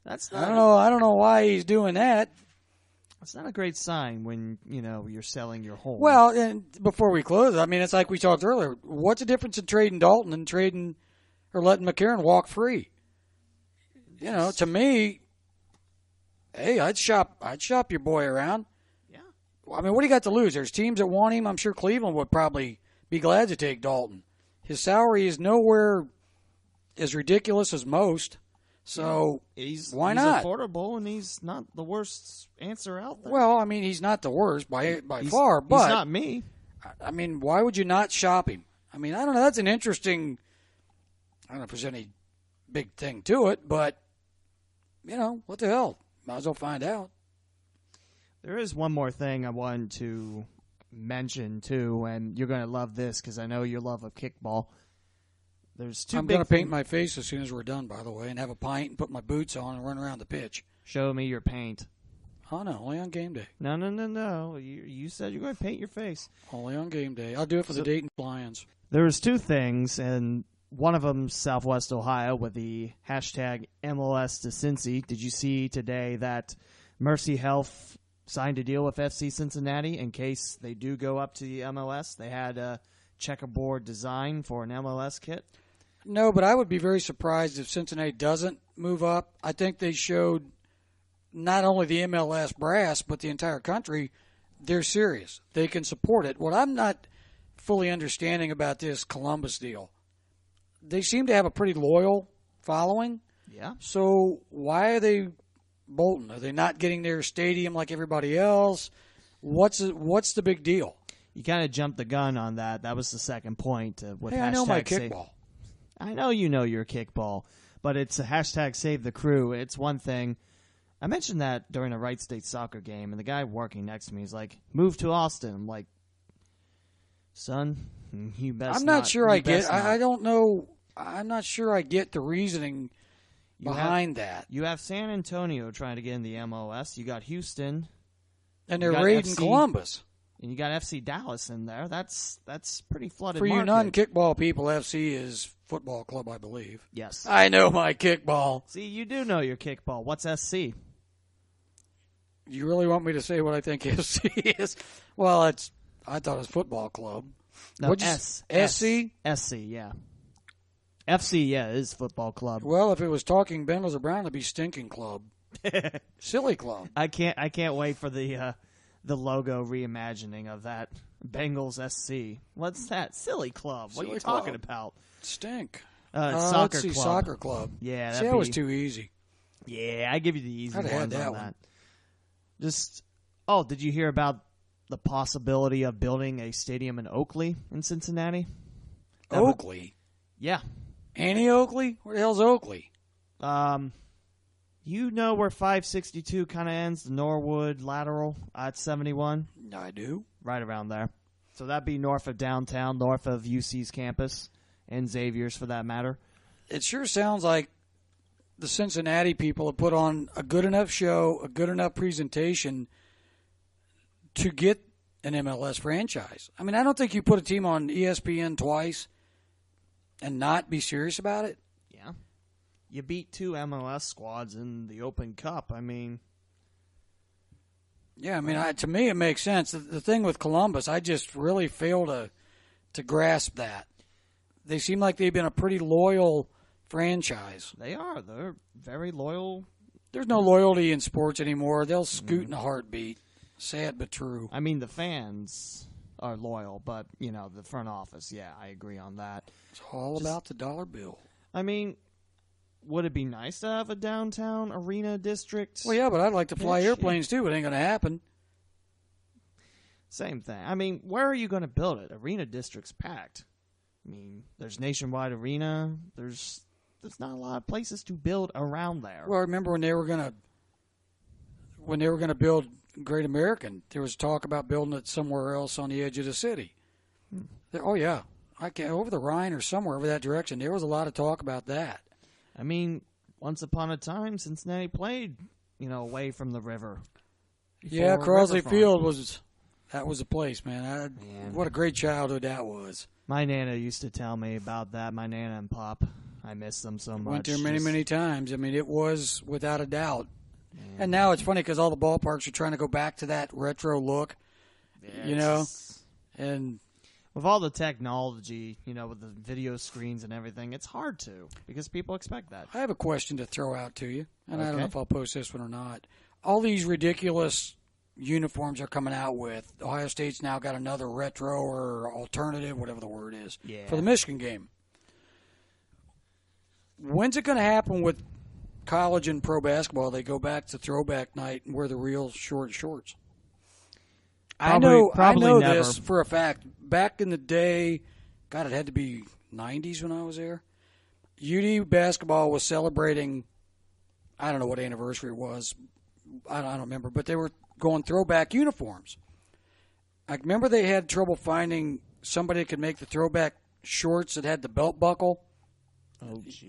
Speaker 1: that's not.
Speaker 2: I don't know why he's doing that.
Speaker 1: It's not a great sign when you're selling your home.
Speaker 2: Well, and before we close, I mean, it's like we talked earlier. What's the difference in trading Dalton and trading or letting McCarron walk free? To me, hey, I'd shop your boy around.
Speaker 1: Yeah.
Speaker 2: I mean, what do you got to lose? There's teams that want him. I'm sure Cleveland would probably be glad to take Dalton. His salary is nowhere as ridiculous as most. So why not?
Speaker 1: He's affordable, and he's not the worst answer out there.
Speaker 2: Well, I mean, he's not the worst by far, but
Speaker 1: he's not me.
Speaker 2: I mean, why would you not shop him? I mean, I don't know. That's an interesting. I don't know if there's any big thing to it, but what the hell? Might as well find out.
Speaker 1: There is one more thing I wanted to mention too, and you're going to love this because I know your love of kickball. There's two.
Speaker 2: I'm going to paint my face as soon as we're done, by the way, and have a pint and put my boots on and run around the pitch.
Speaker 1: Show me your paint.
Speaker 2: Oh, no, only on game day.
Speaker 1: No. You said you're going to paint your face.
Speaker 2: Only on game day. I'll do it for the Dayton Lions.
Speaker 1: There's two things, and one of them Southwest Ohio with the hashtag MLS to Cincy. Did you see today that Mercy Health signed a deal with FC Cincinnati in case they do go up to the MLS? They had a checkerboard design for an MLS kit.
Speaker 2: No, but I would be very surprised if Cincinnati doesn't move up. I think they showed not only the MLS brass, but the entire country, they're serious. They can support it. What I'm not fully understanding about this Columbus deal, they seem to have a pretty loyal following.
Speaker 1: Yeah.
Speaker 2: So why are they bolting? Are they not getting their stadium like everybody else? What's the big deal?
Speaker 1: You kind of jumped the gun on that. That was the second point with
Speaker 2: Hey,
Speaker 1: hashtag
Speaker 2: I know my
Speaker 1: save.
Speaker 2: kickball.
Speaker 1: I know you know your kickball, but it's a hashtag save the crew. It's one thing. I mentioned that during a Wright State soccer game, and the guy working next to me is like, "Move to Austin." I'm like, "Son, you best."
Speaker 2: I'm not sure I get.
Speaker 1: not.
Speaker 2: I don't know. I'm not sure I get the reasoning behind that.
Speaker 1: You have San Antonio trying to get in the MLS. You got Houston,
Speaker 2: And they're
Speaker 1: got
Speaker 2: raiding
Speaker 1: FC
Speaker 2: Columbus.
Speaker 1: and you got FC Dallas in there. That's pretty flooded.
Speaker 2: For you
Speaker 1: market.
Speaker 2: non-kickball people, FC is football club, I believe.
Speaker 1: Yes.
Speaker 2: I know my kickball.
Speaker 1: See, you do know your kickball. What's SC?
Speaker 2: You really want me to say what I think FC is? Well, I thought it was football club.
Speaker 1: No,
Speaker 2: What'd you SC?
Speaker 1: SC, yeah. FC, yeah, is football club.
Speaker 2: Well, if it was talking Bengals or Brown, it'd be stinking club. Silly club.
Speaker 1: I can't wait for the logo reimagining of that Bengals SC. What's that? Silly club. What are
Speaker 2: Silly
Speaker 1: you
Speaker 2: club.
Speaker 1: talking about?
Speaker 2: Stink.
Speaker 1: Soccer
Speaker 2: Let's see,
Speaker 1: club.
Speaker 2: soccer club.
Speaker 1: Yeah,
Speaker 2: See, that was too easy.
Speaker 1: Yeah, I give you the easy
Speaker 2: I'd have
Speaker 1: ones
Speaker 2: had that
Speaker 1: on
Speaker 2: one.
Speaker 1: that. Just did you hear about the possibility of building a stadium in Oakley in Cincinnati? That would-
Speaker 2: Oakley?
Speaker 1: yeah.
Speaker 2: Annie Oakley? Where the hell's Oakley?
Speaker 1: You know where 562 kind of ends, the Norwood lateral at 71?
Speaker 2: I do.
Speaker 1: Right around there. So that'd be north of downtown, north of UC's campus, and Xavier's for that matter.
Speaker 2: It sure sounds like the Cincinnati people have put on a good enough show, a good enough presentation to get an MLS franchise. I mean, I don't think you put a team on ESPN twice and not be serious about it.
Speaker 1: Yeah. You beat 2 MLS squads in the Open Cup. I mean...
Speaker 2: Yeah, I mean, to me it makes sense. The thing with Columbus, I just really fail to grasp that. They seem like they've been a pretty loyal franchise.
Speaker 1: They are. They're very loyal.
Speaker 2: There's no loyalty in sports anymore. They'll scoot in a heartbeat. Sad but true.
Speaker 1: I mean, the fans are loyal, but, the front office, yeah, I agree on that.
Speaker 2: It's all about the dollar bill.
Speaker 1: I mean, would it be nice to have a downtown arena district?
Speaker 2: Well, yeah, but I'd like to fly
Speaker 1: Pitch,
Speaker 2: airplanes too. It ain't going to happen.
Speaker 1: Same thing. I mean, where are you going to build it? Arena District's packed. I mean, there's Nationwide Arena. There's not a lot of places to build around there.
Speaker 2: Well, I remember when they were going to build Great American, there was talk about building it somewhere else on the edge of the city. Oh yeah, over the Rhine or somewhere over that direction. There was a lot of talk about that.
Speaker 1: I mean, once upon a time, Cincinnati played, away from the river.
Speaker 2: Yeah, Crosley Field was the place, man. What a great childhood that was.
Speaker 1: My Nana used to tell me about that. My Nana and Pop. I miss them so much.
Speaker 2: Went there many times. I mean, it was without a doubt. Man. And now it's funny because all the ballparks are trying to go back to that retro look, and
Speaker 1: with all the technology, with the video screens and everything, it's hard to because people expect that.
Speaker 2: I have a question to throw out to you, and I don't know if I'll post this one or not. All these ridiculous uniforms are coming out with. Ohio State's now got another retro or alternative, whatever the word is, for the Michigan game. When's it going to happen with college and pro basketball? They go back to throwback night and wear the real short shorts.
Speaker 1: Probably
Speaker 2: I know
Speaker 1: never.
Speaker 2: this for a fact. Back in the day, God, it had to be 90s when I was there. UD basketball was celebrating, I don't know what anniversary it was. I don't remember, but they were going throwback uniforms. I remember they had trouble finding somebody that could make the throwback shorts that had the belt buckle.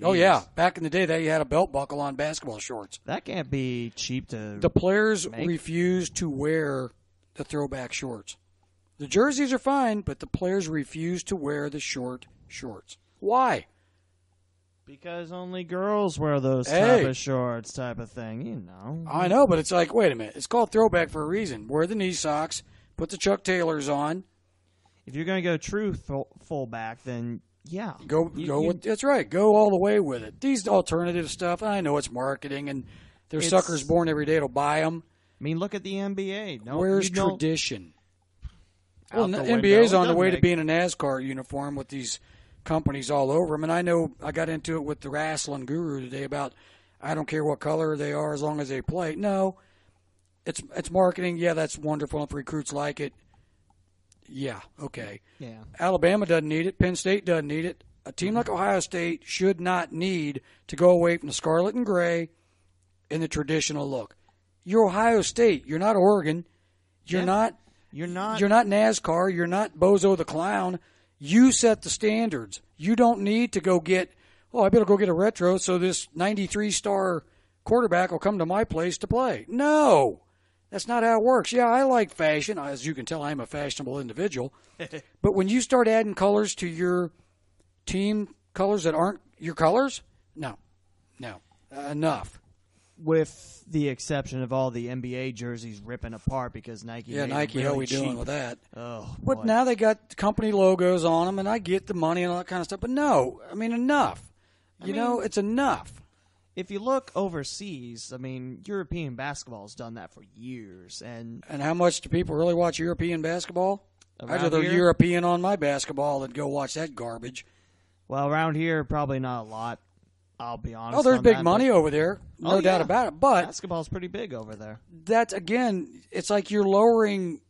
Speaker 2: Oh, yeah. Back in the day, they had a belt buckle on basketball shorts.
Speaker 1: That can't be cheap to
Speaker 2: The players
Speaker 1: make.
Speaker 2: refused to wear the throwback shorts. The jerseys are fine, but the players refused to wear the short shorts. Why?
Speaker 1: Because only girls wear those type of shorts type of thing,
Speaker 2: I know, but it's like, wait a minute. It's called throwback for a reason. Wear the knee socks, put the Chuck Taylors on.
Speaker 1: If you're going to go true fullback, then yeah.
Speaker 2: That's right. Go all the way with it. These alternative stuff, I know it's marketing, and there's suckers born every day to buy them.
Speaker 1: I mean, look at the NBA.
Speaker 2: Where's tradition? Well, the NBA's on the way to being a NASCAR uniform with these companies all over them. And I know I got into it with the wrestling guru today about I don't care what color they are as long as they play. No, it's marketing. Yeah, that's wonderful if recruits like it. Yeah, okay.
Speaker 1: Yeah.
Speaker 2: Alabama doesn't need it. Penn State doesn't need it. A team like Ohio State should not need to go away from the scarlet and gray and the traditional look. You're Ohio State. You're not Oregon. You're not NASCAR. You're not Bozo the Clown. You set the standards. You don't need to go get, I better go get a retro so this 93-star quarterback will come to my place to play. No. That's not how it works. Yeah, I like fashion. As you can tell, I'm a fashionable individual. But when you start adding colors to your team colors that aren't your colors, no. Enough.
Speaker 1: With the exception of all the NBA jerseys ripping apart because Nike made
Speaker 2: Nike,
Speaker 1: them really
Speaker 2: how we
Speaker 1: cheap.
Speaker 2: doing with that?
Speaker 1: Oh,
Speaker 2: But
Speaker 1: boy.
Speaker 2: now they got company logos on them, and I get the money and all that kind of stuff. But no, I mean, enough. It's enough.
Speaker 1: If you look overseas, I mean, European basketball has done that for years. And
Speaker 2: how much do people really watch European basketball? I'd rather
Speaker 1: here?
Speaker 2: European on my basketball than go watch that garbage.
Speaker 1: Well, around here, probably not a lot. I'll be honest.
Speaker 2: Oh, there's
Speaker 1: on
Speaker 2: big
Speaker 1: that,
Speaker 2: money over there. No doubt about it. But
Speaker 1: basketball's pretty big over there.
Speaker 2: That's, again, it's like you're lowering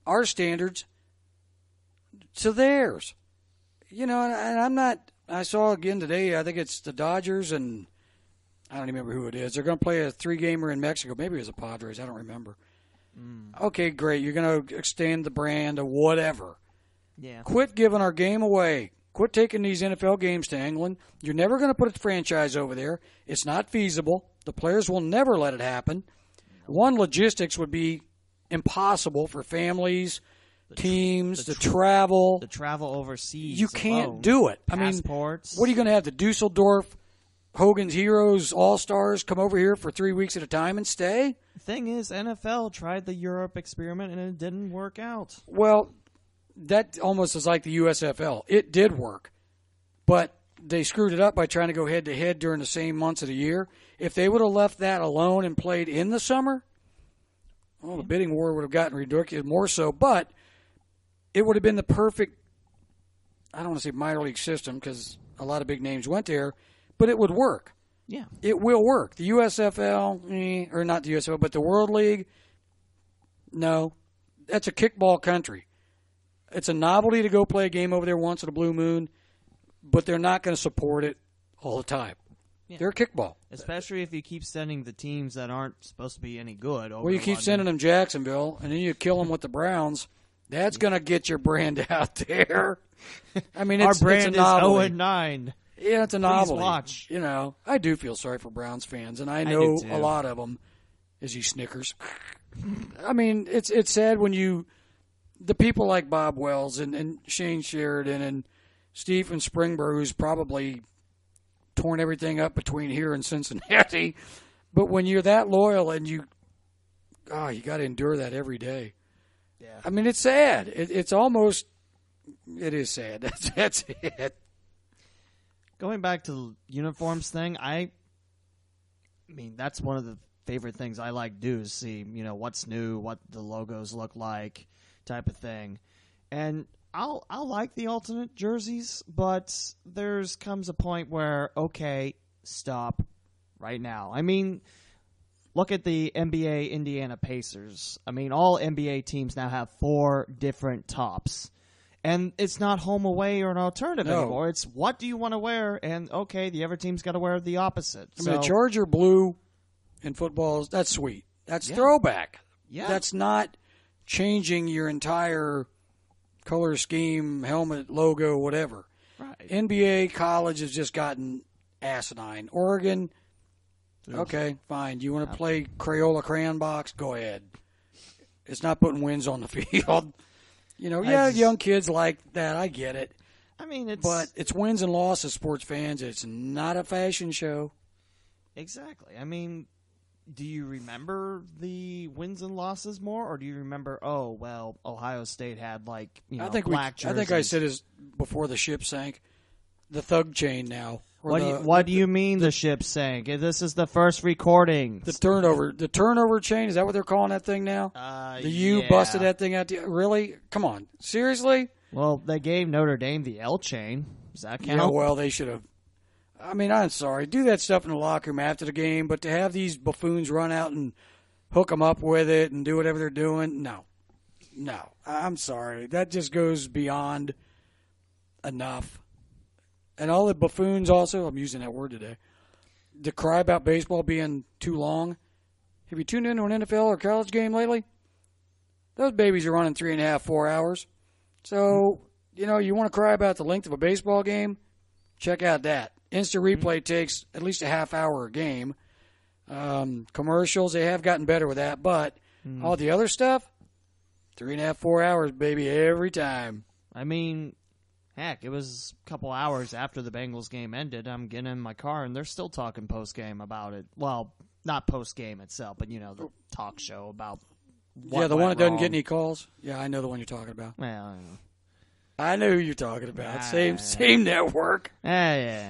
Speaker 2: our standards to theirs. And I'm not – I saw again today, I think it's the Dodgers and I don't even remember who it is. They're going to play a 3-gamer in Mexico. Maybe it was the Padres. I don't remember. Okay, great. You're going to extend the brand or whatever.
Speaker 1: Yeah.
Speaker 2: Quit giving our game away. Quit taking these NFL games to England. You're never going to put a franchise over there. It's not feasible. The players will never let it happen. One, logistics would be impossible for families, teams, the travel.
Speaker 1: The travel overseas.
Speaker 2: You can't do it.
Speaker 1: Passports.
Speaker 2: What are you going to have? The Dusseldorf, Hogan's Heroes, All-Stars come over here for 3 weeks at a time and stay?
Speaker 1: The thing is, NFL tried the Europe experiment and it didn't work out.
Speaker 2: Well, that almost is like the USFL. It did work, but they screwed it up by trying to go head-to-head during the same months of the year. If they would have left that alone and played in the summer, the bidding war would have gotten ridiculous more so, but it would have been the perfect, I don't want to say minor league system because a lot of big names went there, but it would work.
Speaker 1: Yeah.
Speaker 2: It will work. The USFL, or not the USFL, but the World League, no. that's a kickball country. It's a novelty to go play a game over there once in a blue moon, but they're not going to support it all the time. Yeah. They're kickball.
Speaker 1: Especially if you keep sending the teams that aren't supposed to be any good over
Speaker 2: Well, you keep sending them Jacksonville, and then you kill them with the Browns. That's going to get your brand out there. I mean,
Speaker 1: our brand
Speaker 2: it's a novelty.
Speaker 1: is 0-9.
Speaker 2: Yeah, it's a novelty.
Speaker 1: Please watch.
Speaker 2: You know, I do feel sorry for Browns fans, and I know a lot of them. Is he Snickers? I mean, it's sad when the people like Bob Wells and Shane Sheridan and Stephen Springberg, who's probably torn everything up between here and Cincinnati, but when you're that loyal and you got to endure that every day. Yeah. I mean, it's sad. It's almost, it is sad. That's it.
Speaker 1: Going back to the uniforms thing, I mean, that's one of the favorite things I like to do is see, what's new, what the logos look like, type of thing. And I'll like the alternate jerseys, but comes a point where, okay, stop right now. I mean, look at the NBA Indiana Pacers. I mean, all NBA teams now have 4 different tops. And it's not home away or an alternative anymore. It's what do you want to wear? And, okay, the other team's got to wear the opposite.
Speaker 2: I mean, the Charger blue in football, that's sweet. That's throwback.
Speaker 1: Yeah.
Speaker 2: That's not changing your entire color scheme, helmet, logo, whatever.
Speaker 1: Right.
Speaker 2: NBA, college has just gotten asinine. Oregon, okay, fine. You want to play Crayola crayon box? Go ahead. It's not putting wins on the field. Young kids like that. I get it.
Speaker 1: I mean,
Speaker 2: but it's wins and losses, sports fans. It's not a fashion show.
Speaker 1: Exactly. I mean, do you remember the wins and losses more, or do you remember, Ohio State had black jerseys?
Speaker 2: I think I said this before the ship sank. The thug chain now.
Speaker 1: What do you mean the ship sank? This is the first recording.
Speaker 2: The turnover chain, is that what they're calling that thing now? The U busted that thing out. Really? Come on. Seriously?
Speaker 1: Well, they gave Notre Dame the L chain. Does that count?
Speaker 2: Yeah, well, they should have. I mean, I'm sorry. Do that stuff in the locker room after the game, but to have these buffoons run out and hook them up with it and do whatever they're doing, no. I'm sorry. That just goes beyond enough. And all the buffoons also, I'm using that word today, to cry about baseball being too long. Have you tuned into an NFL or college game lately? Those babies are running 3.5, 4 hours. So, you want to cry about the length of a baseball game? Check out that. Instant replay takes at least a half hour a game. Commercials, they have gotten better with that. But all the other stuff, 3.5, 4 hours, baby, every time.
Speaker 1: I mean, heck, it was a couple hours after the Bengals game ended. I'm getting in my car, and they're still talking post-game about it. Well, not post-game itself, but, the talk show about what
Speaker 2: the one that
Speaker 1: wrong.
Speaker 2: doesn't get any calls? Yeah, I know the one you're talking about.
Speaker 1: Well, I know.
Speaker 2: I know who you're talking about. Same network.
Speaker 1: Yeah.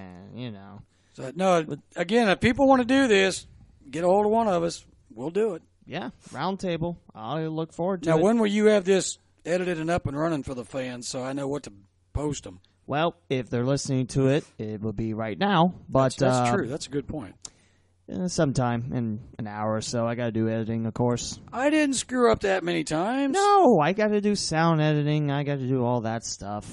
Speaker 2: So, no, again, if people want to do this, get a hold of one of us. We'll do it.
Speaker 1: Yeah, round table. I look forward to it.
Speaker 2: Now, when will you have this edited and up and running for the fans so I know what to post them?
Speaker 1: Well, if they're listening to it, it will be right now. But
Speaker 2: that's true. That's a good point.
Speaker 1: Sometime in an hour or so. I got to do editing, of course.
Speaker 2: I didn't screw up that many times.
Speaker 1: No, I got to do sound editing. I got to do all that stuff.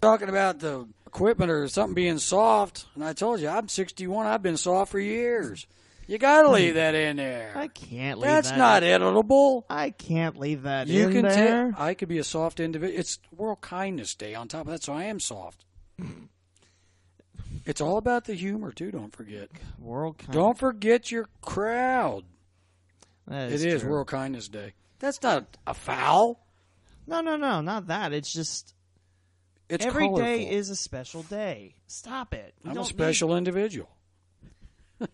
Speaker 2: Talking about the equipment or something being soft, and I told you, I'm 61. I've been soft for years. You got to leave that in there.
Speaker 1: I can't leave
Speaker 2: That's
Speaker 1: that.
Speaker 2: That's not editable.
Speaker 1: I can't leave that
Speaker 2: you
Speaker 1: in
Speaker 2: can
Speaker 1: there.
Speaker 2: I could be a soft individual. It's World Kindness Day on top of that, so I am soft. It's all about the humor, too, don't forget. Don't forget your crowd.
Speaker 1: It
Speaker 2: is
Speaker 1: true.
Speaker 2: World Kindness Day. That's not a foul.
Speaker 1: No, not that. It's just
Speaker 2: it's
Speaker 1: every
Speaker 2: colorful.
Speaker 1: day is a special day. Stop it.
Speaker 2: I'm a special individual.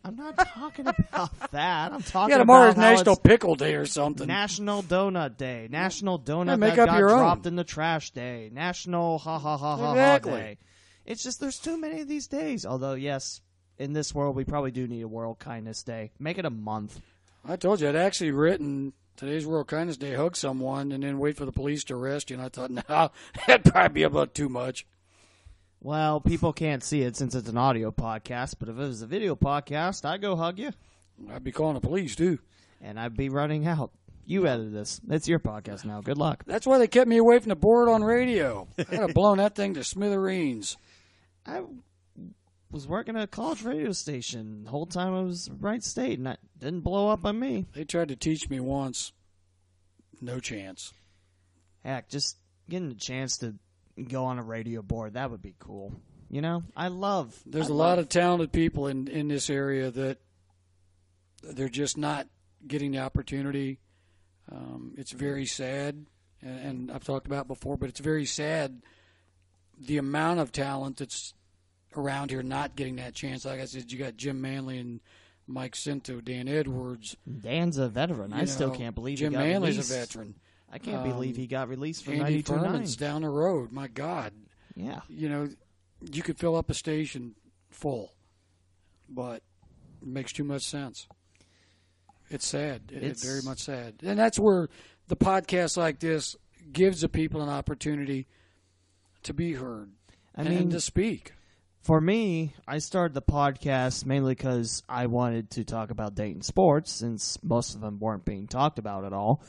Speaker 1: I'm not talking about that. I'm talking
Speaker 2: tomorrow's
Speaker 1: about
Speaker 2: National Pickle Day or something.
Speaker 1: National Donut Day. National Donut
Speaker 2: make
Speaker 1: that
Speaker 2: up
Speaker 1: got
Speaker 2: your
Speaker 1: dropped
Speaker 2: own.
Speaker 1: in the trash day. National ha
Speaker 2: Exactly.
Speaker 1: day. It's just there's too many of these days. Although, yes, in this world, we probably do need a World Kindness Day. Make it a month.
Speaker 2: I told you, I'd actually written today's World Kindness Day, hug someone, and then wait for the police to arrest you. And I thought, no, that'd probably be about too much.
Speaker 1: Well, people can't see it since it's an audio podcast, but if it was a video podcast, I'd go hug you.
Speaker 2: I'd be calling the police, too.
Speaker 1: And I'd be running out. You edited this. It's your podcast now. Good luck.
Speaker 2: That's why they kept me away from the board on radio. I could have blown that thing to smithereens.
Speaker 1: I was working at a college radio station the whole time I was Wright State, and that didn't blow up on me.
Speaker 2: They tried to teach me once. No chance.
Speaker 1: Heck, just getting a chance to go on a radio board, that would be cool. You know,
Speaker 2: There's a lot of talented people in this area that they're just not getting the opportunity. It's very sad, and I've talked about it before, but it's very sad the amount of talent that's around here not getting that chance. Like I said, you got Jim Manley and Mike Cinto, Dan Edwards.
Speaker 1: Dan's a veteran. I still can't believe
Speaker 2: Jim
Speaker 1: he got
Speaker 2: Manley's
Speaker 1: released.
Speaker 2: a veteran.
Speaker 1: I can't believe he got released from
Speaker 2: Andy
Speaker 1: 92.9.
Speaker 2: Furman's down the road. My God.
Speaker 1: Yeah.
Speaker 2: You know, you could fill up a station full, but it makes too much sense. It's sad. It's very much sad. And that's where the podcast like this gives the people an opportunity to be heard and to speak.
Speaker 1: For me, I started the podcast mainly because I wanted to talk about Dayton sports, since most of them weren't being talked about at all.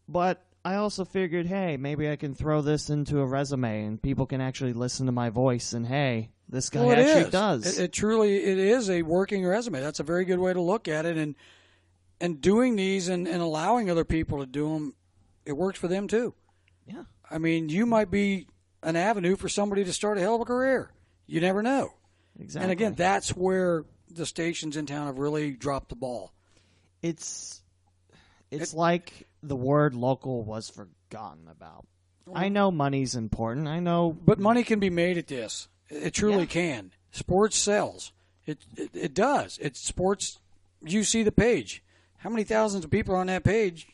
Speaker 1: But I also figured, hey, maybe I can throw this into a resume and people can actually listen to my voice and, hey, this guy actually does.
Speaker 2: It truly is a working resume. That's a very good way to look at it. And doing these and allowing other people to do them, it works for them too.
Speaker 1: Yeah.
Speaker 2: I mean, you might be an avenue for somebody to start a hell of a career. You never know.
Speaker 1: Exactly.
Speaker 2: And again, that's where the stations in town have really dropped the ball.
Speaker 1: It's like the word local was forgotten about. I know money's important. I know.
Speaker 2: But money can be made at this. It truly can. Sports sells. It does. It's sports. You see the page. How many thousands of people are on that page?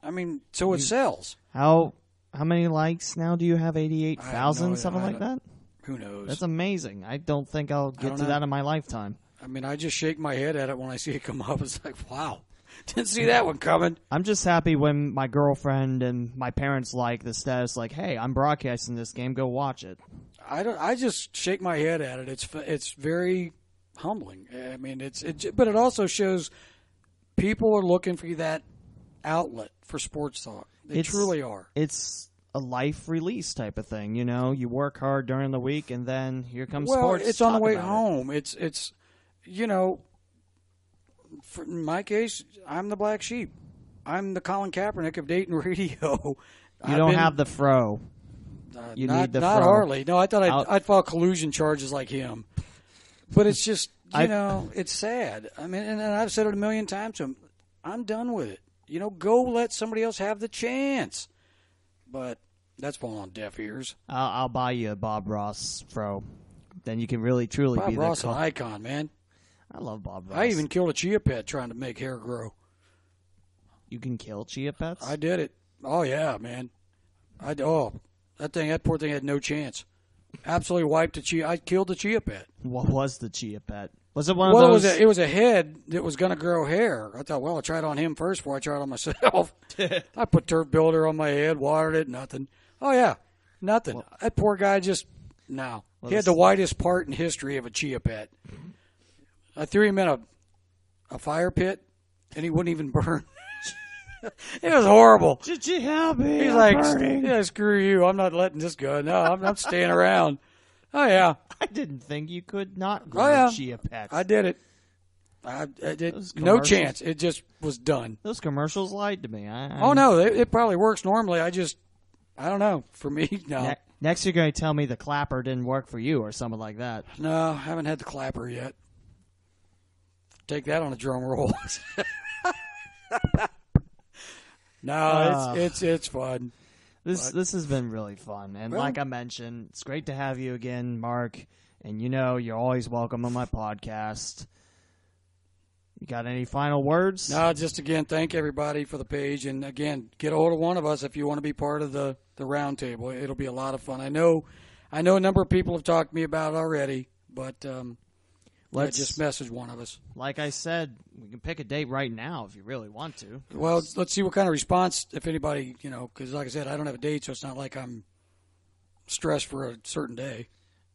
Speaker 2: I mean, so it sells.
Speaker 1: How many likes now do you have? 88,000, something like that?
Speaker 2: Who knows?
Speaker 1: That's amazing. I don't think I'll get to that in my lifetime.
Speaker 2: I mean, I just shake my head at it when I see it come up. It's like, wow. Didn't see that one coming.
Speaker 1: I'm just happy when my girlfriend and my parents like the status, like, hey, I'm broadcasting this game, go watch it.
Speaker 2: I just shake my head at it. It's very humbling. I mean, but it also shows people are looking for that outlet for sports talk. They truly are.
Speaker 1: It's a life release type of thing, you know. You work hard during the week, and then here comes
Speaker 2: well,
Speaker 1: sports.
Speaker 2: It's on the way home. It's you know, in my case, I'm the black sheep. I'm the Colin Kaepernick of Dayton radio.
Speaker 1: You don't have the fro. You need the fro.
Speaker 2: Not hardly. No, I thought I'd file collusion charges like him. But it's just, you know, it's sad. I mean, and I've said it a million times to him. I'm done with it. You know, go let somebody else have the chance. But that's falling on deaf ears.
Speaker 1: I'll buy you a Bob Ross fro. Then you can really, truly
Speaker 2: Bob
Speaker 1: be
Speaker 2: Ross, an icon, man.
Speaker 1: I love Bob Ross.
Speaker 2: I even killed a chia pet trying to make hair grow.
Speaker 1: You can kill chia pets?
Speaker 2: I did it. Oh, yeah, man. That poor thing had no chance. Absolutely wiped the chia. I killed the chia pet.
Speaker 1: What was the chia pet? Was it one of those?
Speaker 2: It was a head that was going to grow hair. I thought, well, I'll try it on him first before I try it on myself. I put turf builder on my head, watered it, nothing. Oh, yeah, nothing. Well, that poor guy just, no. Well, he had the whitest part in history of a chia pet. I threw him in a fire pit, and he wouldn't even burn. It was horrible.
Speaker 1: Did you help me?
Speaker 2: He's like, yeah, screw you. I'm not letting this go. No, I'm staying around. Oh, yeah.
Speaker 1: I didn't think you could not grow chia pets.
Speaker 2: I did it. I did. No chance. It just was done.
Speaker 1: Those commercials lied to me.
Speaker 2: Oh, no. It probably works normally. I don't know. For me, no.
Speaker 1: Next, you're going to tell me the clapper didn't work for you or something like that.
Speaker 2: No, I haven't had the clapper yet. Take that on a drum roll. No, it's fun.
Speaker 1: This has been really fun, and like I mentioned, it's great to have you again, Mark. And you know you're always welcome on my podcast. You got any final words?
Speaker 2: No, just again thank everybody for the page, and again get a hold of one of us if you want to be part of the round table. It'll be a lot of fun. I know a number of people have talked to me about it already, but let's just message one of us.
Speaker 1: Like I said, we can pick a date right now if you really want to.
Speaker 2: Well, let's see what kind of response, if anybody, you know, because like I said, I don't have a date, so it's not like I'm stressed for a certain day.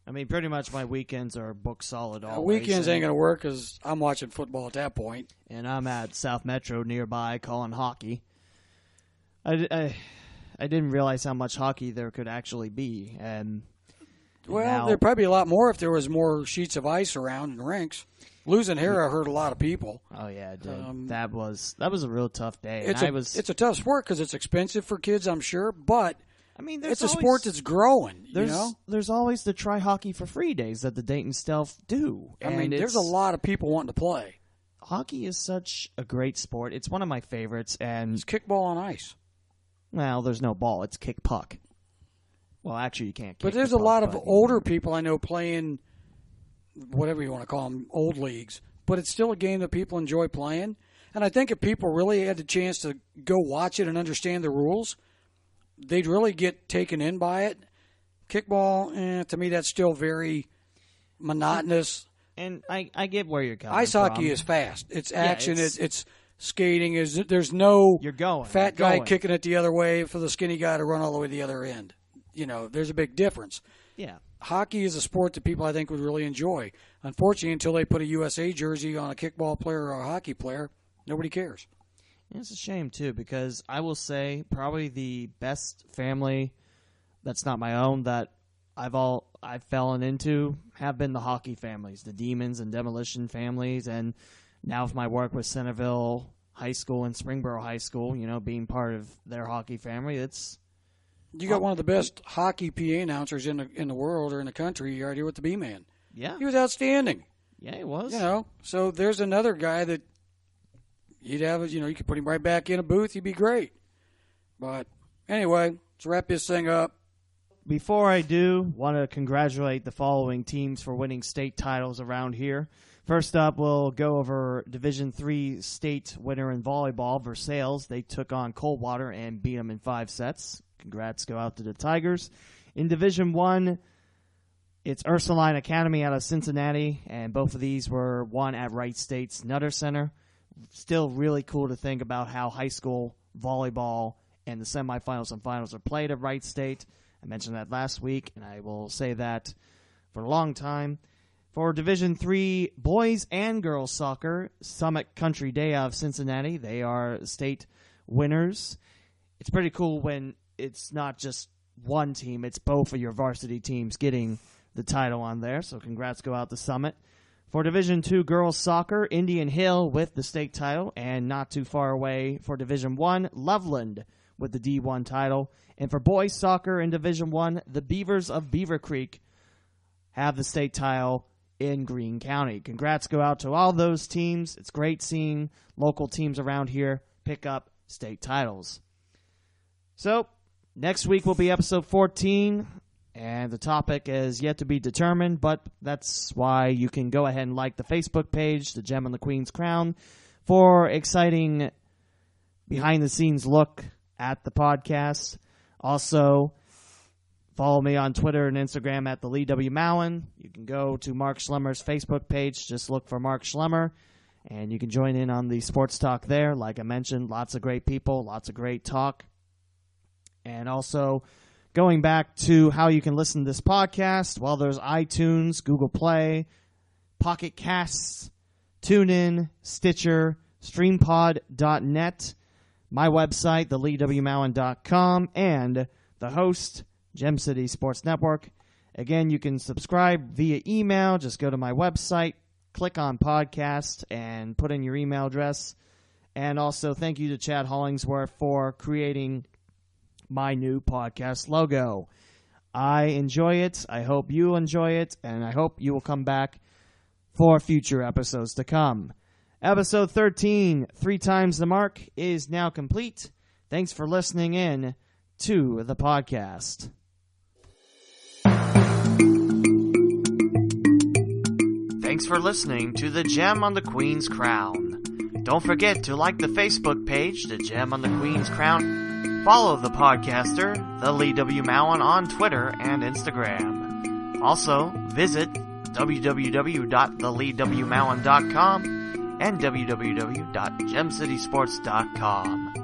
Speaker 1: I mean, pretty much my weekends are booked solid always.
Speaker 2: Weekends ain't going to work because I'm watching football at that point.
Speaker 1: And I'm at South Metro nearby calling hockey. I didn't realize how much hockey there could actually be, and now,
Speaker 2: there'd probably be a lot more if there was more sheets of ice around and rinks. Losing Hera hurt a lot of people.
Speaker 1: Oh yeah, it did. That was a real tough day.
Speaker 2: It's a tough sport because it's expensive for kids, I'm sure, but
Speaker 1: I mean,
Speaker 2: it's a sport that's growing.
Speaker 1: There's always the Try Hockey for Free days that the Dayton Stealth do.
Speaker 2: I mean, there's a lot of people wanting to play.
Speaker 1: Hockey is such a great sport. It's one of my favorites, and
Speaker 2: it's kickball on ice.
Speaker 1: Well, there's no ball. It's kick puck. Well, actually, you can't kick
Speaker 2: But there's a lot of older people I know playing, whatever you want to call them, old leagues. But it's still a game that people enjoy playing. And I think if people really had the chance to go watch it and understand the rules, they'd really get taken in by it. Kickball, to me, that's still very monotonous.
Speaker 1: And I get where you're coming from.
Speaker 2: Ice hockey is fast. It's action. It's skating. There's no fat guy kicking it the other way for the skinny guy to run all the way to the other end. There's a big difference.
Speaker 1: Yeah.
Speaker 2: Hockey is a sport that people, I think, would really enjoy. Unfortunately, until they put a USA jersey on a kickball player or a hockey player, nobody cares.
Speaker 1: It's a shame, too, because I will say probably the best family that's not my own that I've fallen into have been the hockey families, the Demons and Demolition families, and now with my work with Centerville High School and Springboro High School, being part of their hockey family,
Speaker 2: You got one of the best hockey PA announcers in the world or in the country. You already with the B-Man.
Speaker 1: Yeah.
Speaker 2: He was outstanding.
Speaker 1: Yeah, he was.
Speaker 2: So there's another guy that you'd have, you could put him right back in a booth. He'd be great. But anyway, let's wrap this thing up.
Speaker 1: Before I do, want to congratulate the following teams for winning state titles around here. First up, we'll go over Division III state winner in volleyball, Versailles. They took on Coldwater and beat them in 5 sets. Congrats go out to the Tigers. In Division I, it's Ursuline Academy out of Cincinnati, and both of these were won at Wright State's Nutter Center. Still really cool to think about how high school volleyball and the semifinals and finals are played at Wright State. I mentioned that last week, and I will say that for a long time. For Division III boys and girls soccer, Summit Country Day out of Cincinnati, they are state winners. It's pretty cool when it's not just one team, it's both of your varsity teams getting the title on there, so congrats go out to Summit. For Division II girls soccer, Indian Hill with the state title, and not too far away for Division I, Loveland with the D1 title. And for boys soccer in Division I, the Beavers of Beaver Creek have the state title in Greene County. Congrats go out to all those teams. It's great seeing local teams around here pick up state titles. So, next week will be episode 14, and the topic is yet to be determined, but that's why you can go ahead and like the Facebook page, The Gem on the Queen's Crown, for exciting behind-the-scenes look at the podcast. Also, follow me on Twitter and Instagram at the Lee W. Mowen. You can go to Mark Schlemmer's Facebook page. Just look for Mark Schlemmer, and you can join in on the sports talk there. Like I mentioned, lots of great people, lots of great talk. And also, going back to how you can listen to this podcast, well, there's iTunes, Google Play, Pocket Casts, TuneIn, Stitcher, StreamPod.net, my website, theleewmowen.com, and the host, Gem City Sports Network. Again, you can subscribe via email. Just go to my website, click on podcast, and put in your email address. And also, thank you to Chad Hollingsworth for creating my new podcast logo. I enjoy it. I hope you enjoy it, and I hope you will come back for future episodes to come. Episode 13, 3 times the mark, is now complete. Thanks for listening in to the podcast. Thanks for listening to The Gem on the Queen's Crown. Don't forget to like the Facebook page, The Gem on the Queen's Crown. Follow the podcaster, The Lee W. Mowen, on Twitter and Instagram. Also, visit www.theleewmowen.com and www.gemcitysports.com.